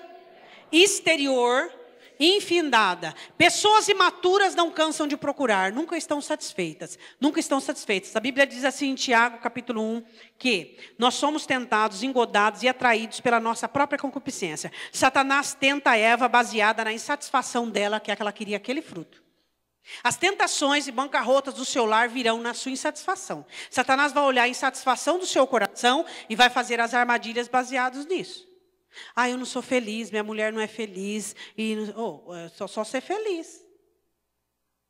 exterior, infindada. Pessoas imaturas não cansam de procurar, nunca estão satisfeitas. A Bíblia diz assim em Tiago, capítulo 1, que nós somos tentados, engodados e atraídos pela nossa própria concupiscência. Satanás tenta a Eva baseada na insatisfação dela, que é que ela queria aquele fruto. As tentações e bancarrotas do seu lar virão na sua insatisfação. Satanás vai olhar a insatisfação do seu coração e vai fazer as armadilhas baseadas nisso. Ah, eu não sou feliz, minha mulher não é feliz. Só ser feliz.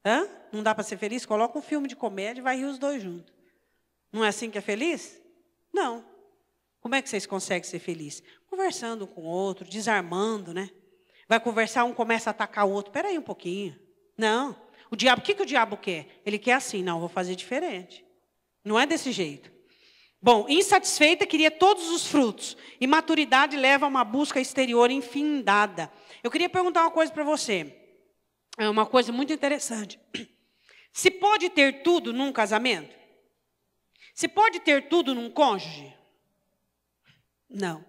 Hã? Não dá para ser feliz? Coloca um filme de comédia e vai rir os dois juntos. Não é assim que é feliz? Não. Como é que vocês conseguem ser felizes? Conversando com o outro, desarmando, né? Vai conversar, um começa a atacar o outro. Espera aí um pouquinho. Não. O diabo, o que o diabo quer? Ele quer assim, não, vou fazer diferente. Não é desse jeito. Bom, insatisfeita, queria todos os frutos. Imaturidade leva a uma busca exterior infindada. Eu queria perguntar uma coisa para você. É uma coisa muito interessante. Se pode ter tudo num casamento? Se pode ter tudo num cônjuge? Não.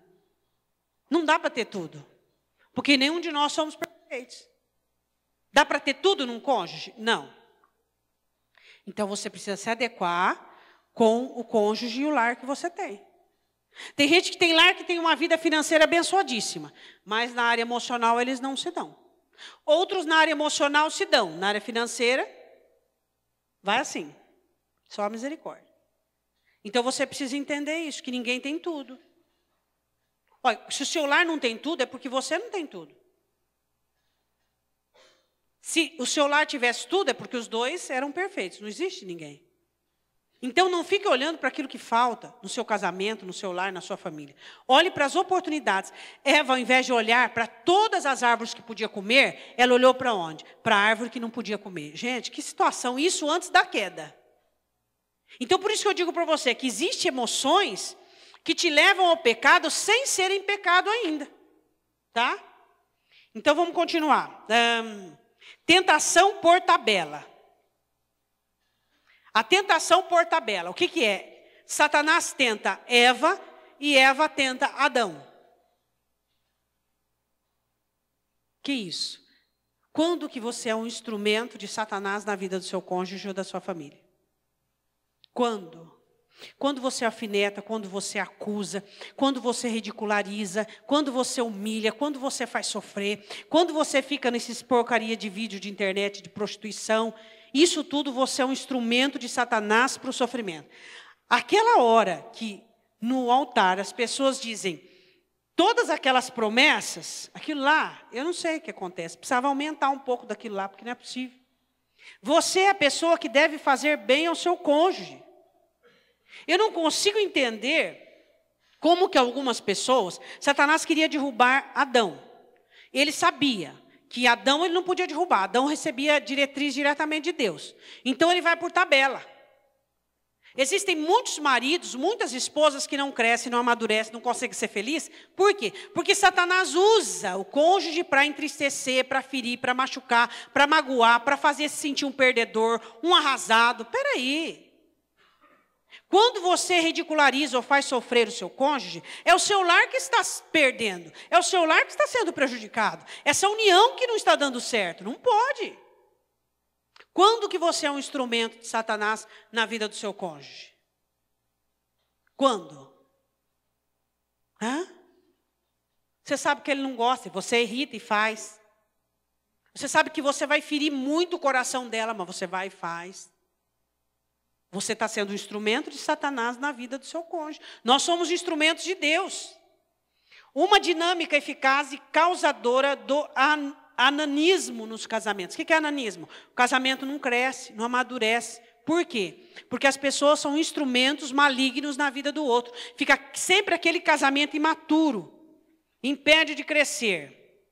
Não dá para ter tudo. Porque nenhum de nós somos perfeitos. Dá para ter tudo num cônjuge? Não. Então você precisa se adequar com o cônjuge e o lar que você tem. Tem gente que tem lar que tem uma vida financeira abençoadíssima, mas na área emocional eles não se dão. Outros na área emocional se dão, na área financeira vai assim, só a misericórdia. Então você precisa entender isso, que ninguém tem tudo. Olha, se o seu lar não tem tudo, é porque você não tem tudo. Se o seu lar tivesse tudo, é porque os dois eram perfeitos, não existe ninguém. Então não fique olhando para aquilo que falta no seu casamento, no seu lar, na sua família. Olhe para as oportunidades. Eva, ao invés de olhar para todas as árvores que podia comer, ela olhou para onde? Para a árvore que não podia comer. Gente, que situação, isso antes da queda. Então por isso que eu digo para você que existem emoções que te levam ao pecado sem serem pecado ainda. Tá? Então vamos continuar. Tentação por tabela. A tentação por tabela, o que é? Satanás tenta Eva e Eva tenta Adão. Que isso? Quando que você é um instrumento de Satanás na vida do seu cônjuge ou da sua família? Quando? Quando você alfineta, quando você acusa, quando você ridiculariza, quando você humilha, quando você faz sofrer, quando você fica nesses porcaria de vídeo de internet, de prostituição, isso tudo você é um instrumento de Satanás para o sofrimento. Aquela hora que no altar as pessoas dizem todas aquelas promessas, aquilo lá, eu não sei o que acontece, precisava aumentar um pouco daquilo lá, porque não é possível. Você é a pessoa que deve fazer bem ao seu cônjuge. Eu não consigo entender como que algumas pessoas, Satanás queria derrubar Adão. Ele sabia que Adão ele não podia derrubar. Adão recebia diretriz diretamente de Deus. Então ele vai por tabela. Existem muitos maridos, muitas esposas que não crescem, não amadurecem, não conseguem ser felizes. Por quê? Porque Satanás usa o cônjuge para entristecer, para ferir, para machucar, para magoar, para fazer se sentir um perdedor, um arrasado. Espera aí. Quando você ridiculariza ou faz sofrer o seu cônjuge, é o seu lar que está perdendo. É o seu lar que está sendo prejudicado. Essa união que não está dando certo. Não pode. Quando que você é um instrumento de Satanás na vida do seu cônjuge? Quando? Hã? Você sabe que ele não gosta, você irrita e faz. Você sabe que você vai ferir muito o coração dela, mas você vai e faz. Você está sendo um instrumento de Satanás na vida do seu cônjuge. Nós somos instrumentos de Deus. Uma dinâmica eficaz e causadora do ananismo nos casamentos. O que é ananismo? O casamento não cresce, não amadurece. Por quê? Porque as pessoas são instrumentos malignos na vida do outro. Fica sempre aquele casamento imaturo. Impede de crescer.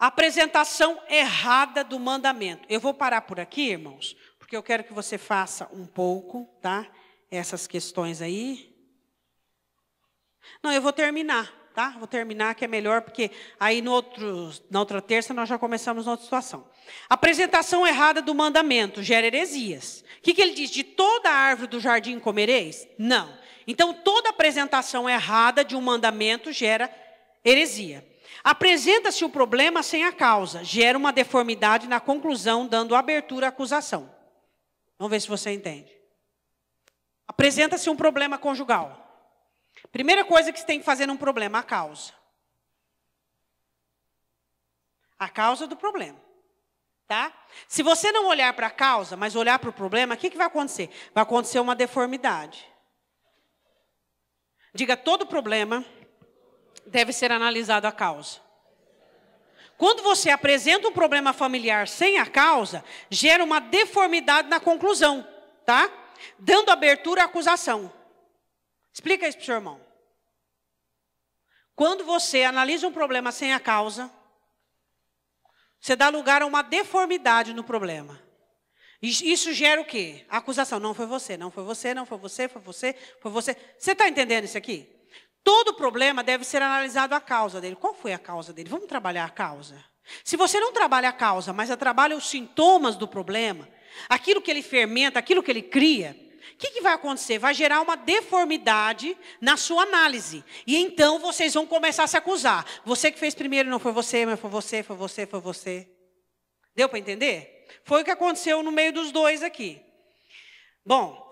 A apresentação errada do mandamento. Eu vou parar por aqui, irmãos, porque eu quero que você faça um pouco, tá? Essas questões aí. Não, eu vou terminar, tá? Vou terminar que é melhor, porque aí na outra terça nós já começamos outra situação. Apresentação errada do mandamento gera heresias. O que ele diz? De toda a árvore do jardim comereis? Não. Então toda apresentação errada de um mandamento gera heresia. Apresenta-se o problema sem a causa, gera uma deformidade na conclusão, dando abertura à acusação. Vamos ver se você entende. Apresenta-se um problema conjugal. Primeira coisa que você tem que fazer num problema, a causa. A causa do problema. Tá? Se você não olhar para a causa, mas olhar para o problema, o que vai acontecer? Vai acontecer uma deformidade. Diga, todo problema deve ser analisado a causa. Quando você apresenta um problema familiar sem a causa, gera uma deformidade na conclusão, tá? Dando abertura à acusação. Explica isso para o seu irmão. Quando você analisa um problema sem a causa, você dá lugar a uma deformidade no problema. Isso gera o quê? A acusação. Não foi você, não foi você, não foi você, foi você, foi você. Você está entendendo isso aqui? Todo problema deve ser analisado a causa dele. Qual foi a causa dele? Vamos trabalhar a causa. Se você não trabalha a causa, mas trabalha os sintomas do problema, aquilo que ele fermenta, aquilo que ele cria, o que vai acontecer? Vai gerar uma deformidade na sua análise. E então vocês vão começar a se acusar. Você que fez primeiro, não foi você, mas foi você, foi você, foi você. Deu para entender? Foi o que aconteceu no meio dos dois aqui. Bom,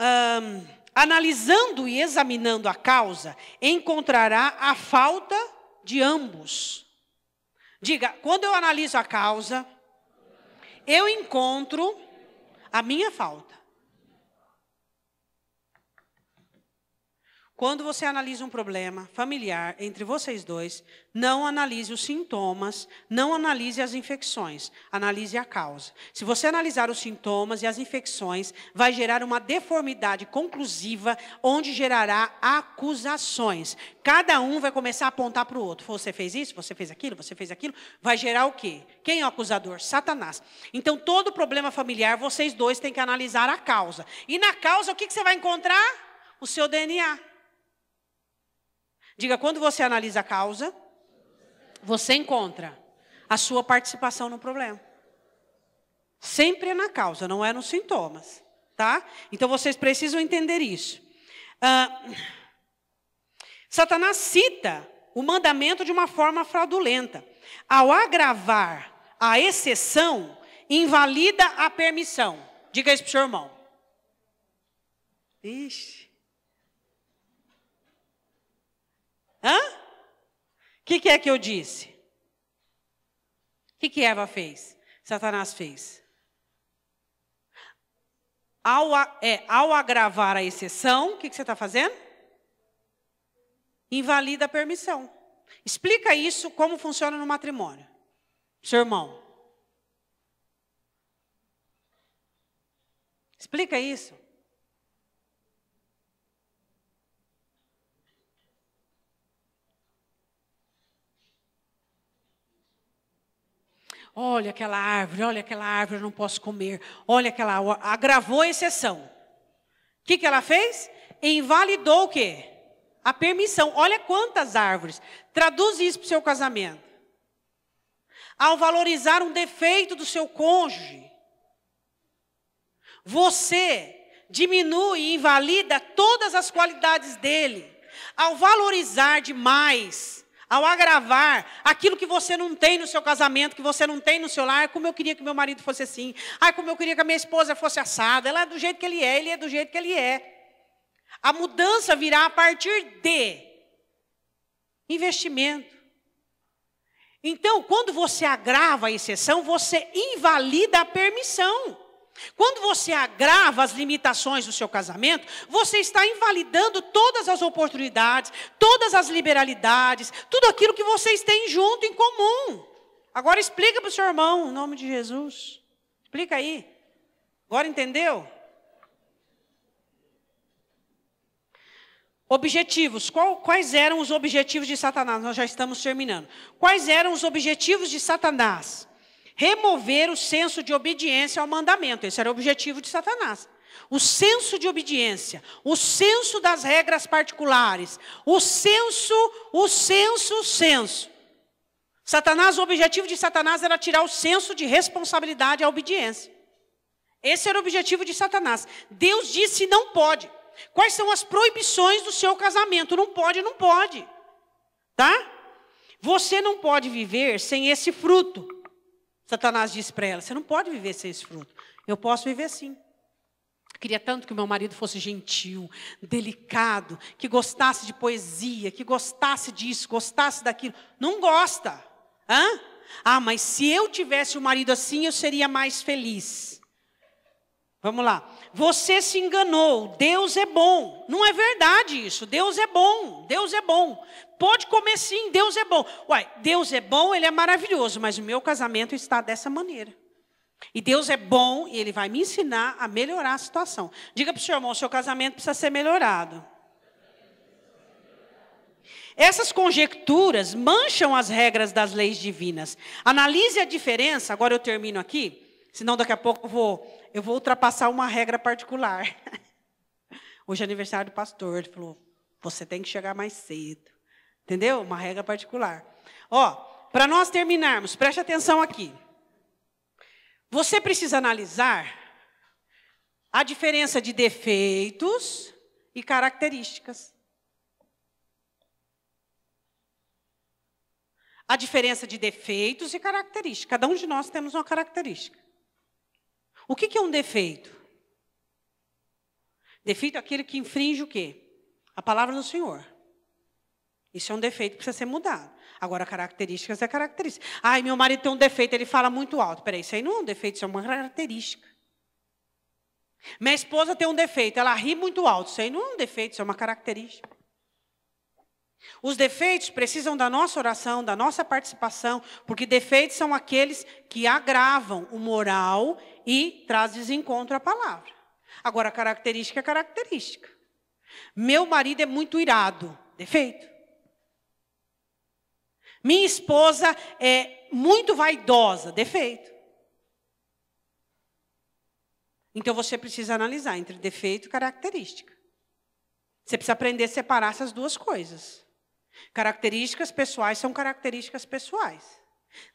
analisando e examinando a causa, encontrará a falta de ambos. Diga, quando eu analiso a causa, eu encontro a minha falta. Quando você analisa um problema familiar entre vocês dois, não analise os sintomas, não analise as infecções, analise a causa. Se você analisar os sintomas e as infecções, vai gerar uma deformidade conclusiva, onde gerará acusações. Cada um vai começar a apontar para o outro. Você fez isso, você fez aquilo, vai gerar o quê? Quem é o acusador? Satanás. Então, todo problema familiar, vocês dois têm que analisar a causa. E na causa, o que você vai encontrar? O seu DNA. Diga, quando você analisa a causa, você encontra a sua participação no problema. Sempre é na causa, não é nos sintomas. Tá? Então, vocês precisam entender isso. Satanás cita o mandamento de uma forma fraudulenta. Ao agravar a exceção, invalida a permissão. Diga isso para o seu irmão. Ixi. O que é que eu disse? O que Eva fez? Satanás fez. Ao agravar a exceção, o que você está fazendo? Invalida a permissão. Explica isso, como funciona no matrimônio. Seu irmão. Explica isso. Olha aquela árvore, eu não posso comer. Olha aquela, agravou a exceção. O que ela fez? Invalidou o quê? A permissão. Olha quantas árvores. Traduz isso para o seu casamento. Ao valorizar um defeito do seu cônjuge, você diminui e invalida todas as qualidades dele. Ao valorizar demais, ao agravar aquilo que você não tem no seu casamento, que você não tem no seu lar, como eu queria que meu marido fosse assim, como eu queria que a minha esposa fosse assada, ela é do jeito que ele é do jeito que ele é. A mudança virá a partir de investimento. Então, quando você agrava a exceção, você invalida a permissão. Quando você agrava as limitações do seu casamento, você está invalidando todas as oportunidades, todas as liberalidades, tudo aquilo que vocês têm junto, em comum. Agora explica para o seu irmão, em nome de Jesus. Explica aí. Agora entendeu? Objetivos. Quais eram os objetivos de Satanás? Nós já estamos terminando. Quais eram os objetivos de Satanás? Remover o senso de obediência ao mandamento. Esse era o objetivo de Satanás. O senso de obediência, o senso das regras particulares, o senso. Satanás, o objetivo de Satanás era tirar o senso de responsabilidade à obediência. Esse era o objetivo de Satanás. Deus disse não pode. Quais são as proibições do seu casamento? Não pode, não pode. Tá? Você não pode viver sem esse fruto. Satanás disse para ela, você não pode viver sem esse fruto. Eu posso viver sim. Eu queria tanto que o meu marido fosse gentil, delicado, que gostasse de poesia, que gostasse disso, gostasse daquilo. Não gosta. Ah, mas se eu tivesse um marido assim, eu seria mais feliz. Vamos lá. Você se enganou. Deus é bom. Não é verdade isso. Deus é bom. Deus é bom. Pode comer sim, Deus é bom. Uai, Deus é bom, Ele é maravilhoso, mas o meu casamento está dessa maneira. E Deus é bom e Ele vai me ensinar a melhorar a situação. Diga para o seu irmão, seu casamento precisa ser melhorado. Essas conjecturas mancham as regras das leis divinas. Analise a diferença, agora eu termino aqui, senão daqui a pouco eu vou ultrapassar uma regra particular. Hoje é aniversário do pastor, ele falou, você tem que chegar mais cedo. Entendeu? Uma regra particular. Ó, para nós terminarmos, preste atenção aqui. Você precisa analisar a diferença de defeitos e características. A diferença de defeitos e características. Cada um de nós temos uma característica. O que é um defeito? Defeito é aquele que infringe o quê? A palavra do Senhor. Isso é um defeito que precisa ser mudado. Agora, características é característica. Ai, meu marido tem um defeito, ele fala muito alto. Peraí, isso aí não é um defeito, isso é uma característica. Minha esposa tem um defeito, ela ri muito alto. Isso aí não é um defeito, isso é uma característica. Os defeitos precisam da nossa oração, da nossa participação, porque defeitos são aqueles que agravam o moral e trazem desencontro à palavra. Agora, característica é característica. Meu marido é muito irado, defeito. Minha esposa é muito vaidosa, defeito. Então, você precisa analisar entre defeito e característica. Você precisa aprender a separar essas duas coisas. Características pessoais são características pessoais.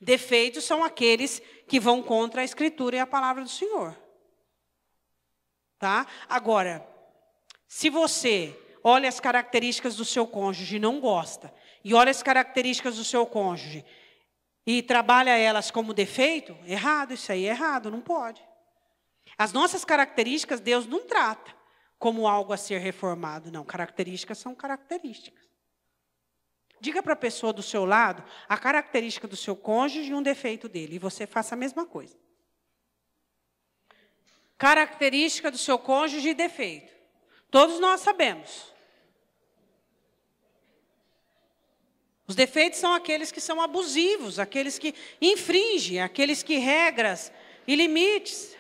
Defeitos são aqueles que vão contra a Escritura e a palavra do Senhor. Tá? Agora, se você olha as características do seu cônjuge e não gosta, e olha as características do seu cônjuge e trabalha elas como defeito, errado, isso aí é errado, não pode. As nossas características, Deus não trata como algo a ser reformado, não. Características são características. Diga para a pessoa do seu lado a característica do seu cônjuge e um defeito dele, e você faça a mesma coisa. Característica do seu cônjuge e defeito. Todos nós sabemos. Os defeitos são aqueles que são abusivos, aqueles que infringem, aqueles que regras e limites.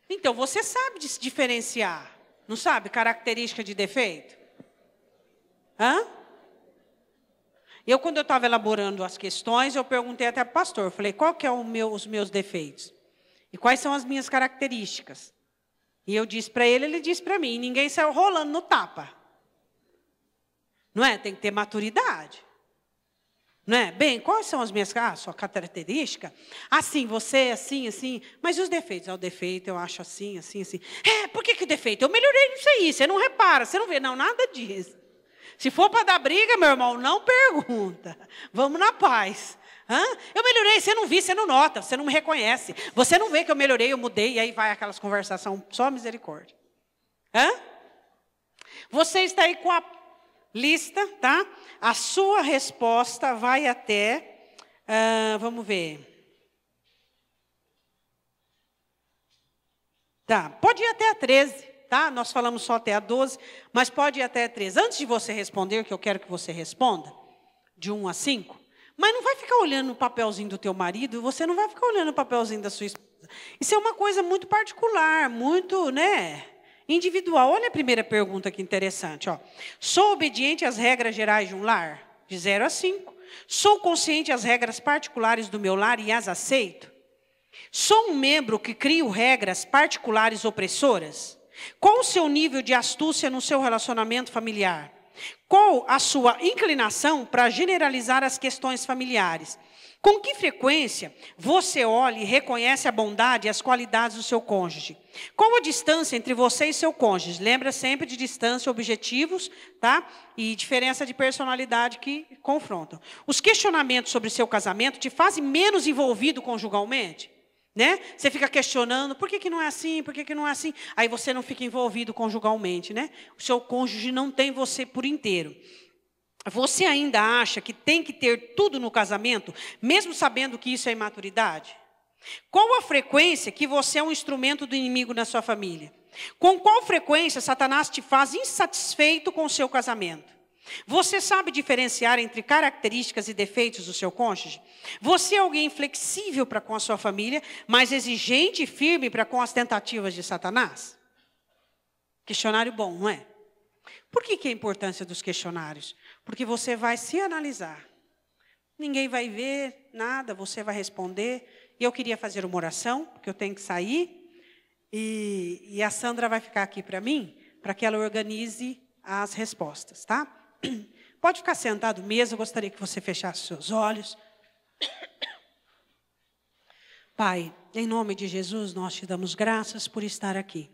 Então, você sabe de se diferenciar, não sabe? Característica de defeito. Hã? Quando eu estava elaborando as questões, eu perguntei até para o pastor, eu falei, qual que é os meus defeitos? E quais são as minhas características? E eu disse para ele, ele disse para mim, e ninguém saiu rolando no tapa. Não é? Tem que ter maturidade. Não é? Bem, quais são as minhas sua característica? Assim, você, assim, assim. Mas e os defeitos? O defeito eu acho assim, assim, assim. Por que o defeito? Eu melhorei nisso aí, você não repara, você não vê. Não, nada disso. Se for para dar briga, meu irmão, não pergunta. Vamos na paz. Eu melhorei, você não viu, você não nota, você não me reconhece. Você não vê que eu melhorei, eu mudei, e aí vai aquelas conversações, só misericórdia. Você está aí com a lista, tá? A sua resposta vai até, vamos ver. Tá, pode ir até a 13, tá? Nós falamos só até a 12, mas pode ir até a 13. Antes de você responder, que eu quero que você responda, de 1 a 5, mas não vai ficar olhando o papelzinho do teu marido, você não vai ficar olhando o papelzinho da sua esposa. Isso é uma coisa muito particular, muito, individual. Olha a primeira pergunta que interessante. Ó. Sou obediente às regras gerais de um lar? De 0 a 5. Sou consciente às regras particulares do meu lar e as aceito? Sou um membro que crio regras particulares opressoras? Qual o seu nível de astúcia no seu relacionamento familiar? Qual a sua inclinação para generalizar as questões familiares? Com que frequência você olha e reconhece a bondade e as qualidades do seu cônjuge? Qual a distância entre você e seu cônjuge? Lembra sempre de distância, objetivos, tá? E diferença de personalidade que confrontam. Os questionamentos sobre seu casamento te fazem menos envolvido conjugalmente? né? Você fica questionando, por que não é assim, por que não é assim? Aí você não fica envolvido conjugalmente, né? O seu cônjuge não tem você por inteiro. Você ainda acha que tem que ter tudo no casamento, mesmo sabendo que isso é imaturidade? Qual a frequência que você é um instrumento do inimigo na sua família? Com qual frequência Satanás te faz insatisfeito com o seu casamento? Você sabe diferenciar entre características e defeitos do seu cônjuge? Você é alguém flexível para com a sua família, mas exigente e firme para com as tentativas de Satanás? Questionário bom, não é? Por que a importância dos questionários? Porque você vai se analisar. Ninguém vai ver nada, você vai responder. E eu queria fazer uma oração, porque eu tenho que sair. E a Sandra vai ficar aqui para mim, para que ela organize as respostas, tá? Pode ficar sentado mesmo, eu gostaria que você fechasse seus olhos. Pai, em nome de Jesus, nós te damos graças por estar aqui.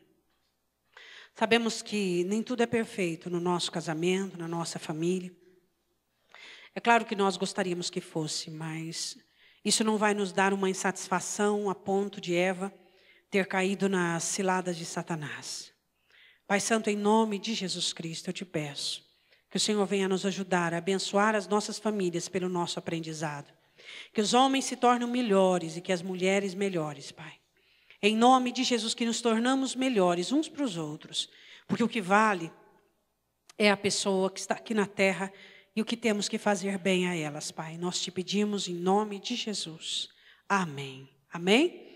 Sabemos que nem tudo é perfeito no nosso casamento, na nossa família. É claro que nós gostaríamos que fosse, mas isso não vai nos dar uma insatisfação a ponto de Eva ter caído nas ciladas de Satanás. Pai Santo, em nome de Jesus Cristo, eu te peço que o Senhor venha nos ajudar a abençoar as nossas famílias pelo nosso aprendizado. Que os homens se tornem melhores e que as mulheres melhores, Pai. Em nome de Jesus, que nos tornamos melhores uns para os outros. Porque o que vale é a pessoa que está aqui na terra e o que temos que fazer bem a elas, Pai. Nós te pedimos em nome de Jesus. Amém. Amém?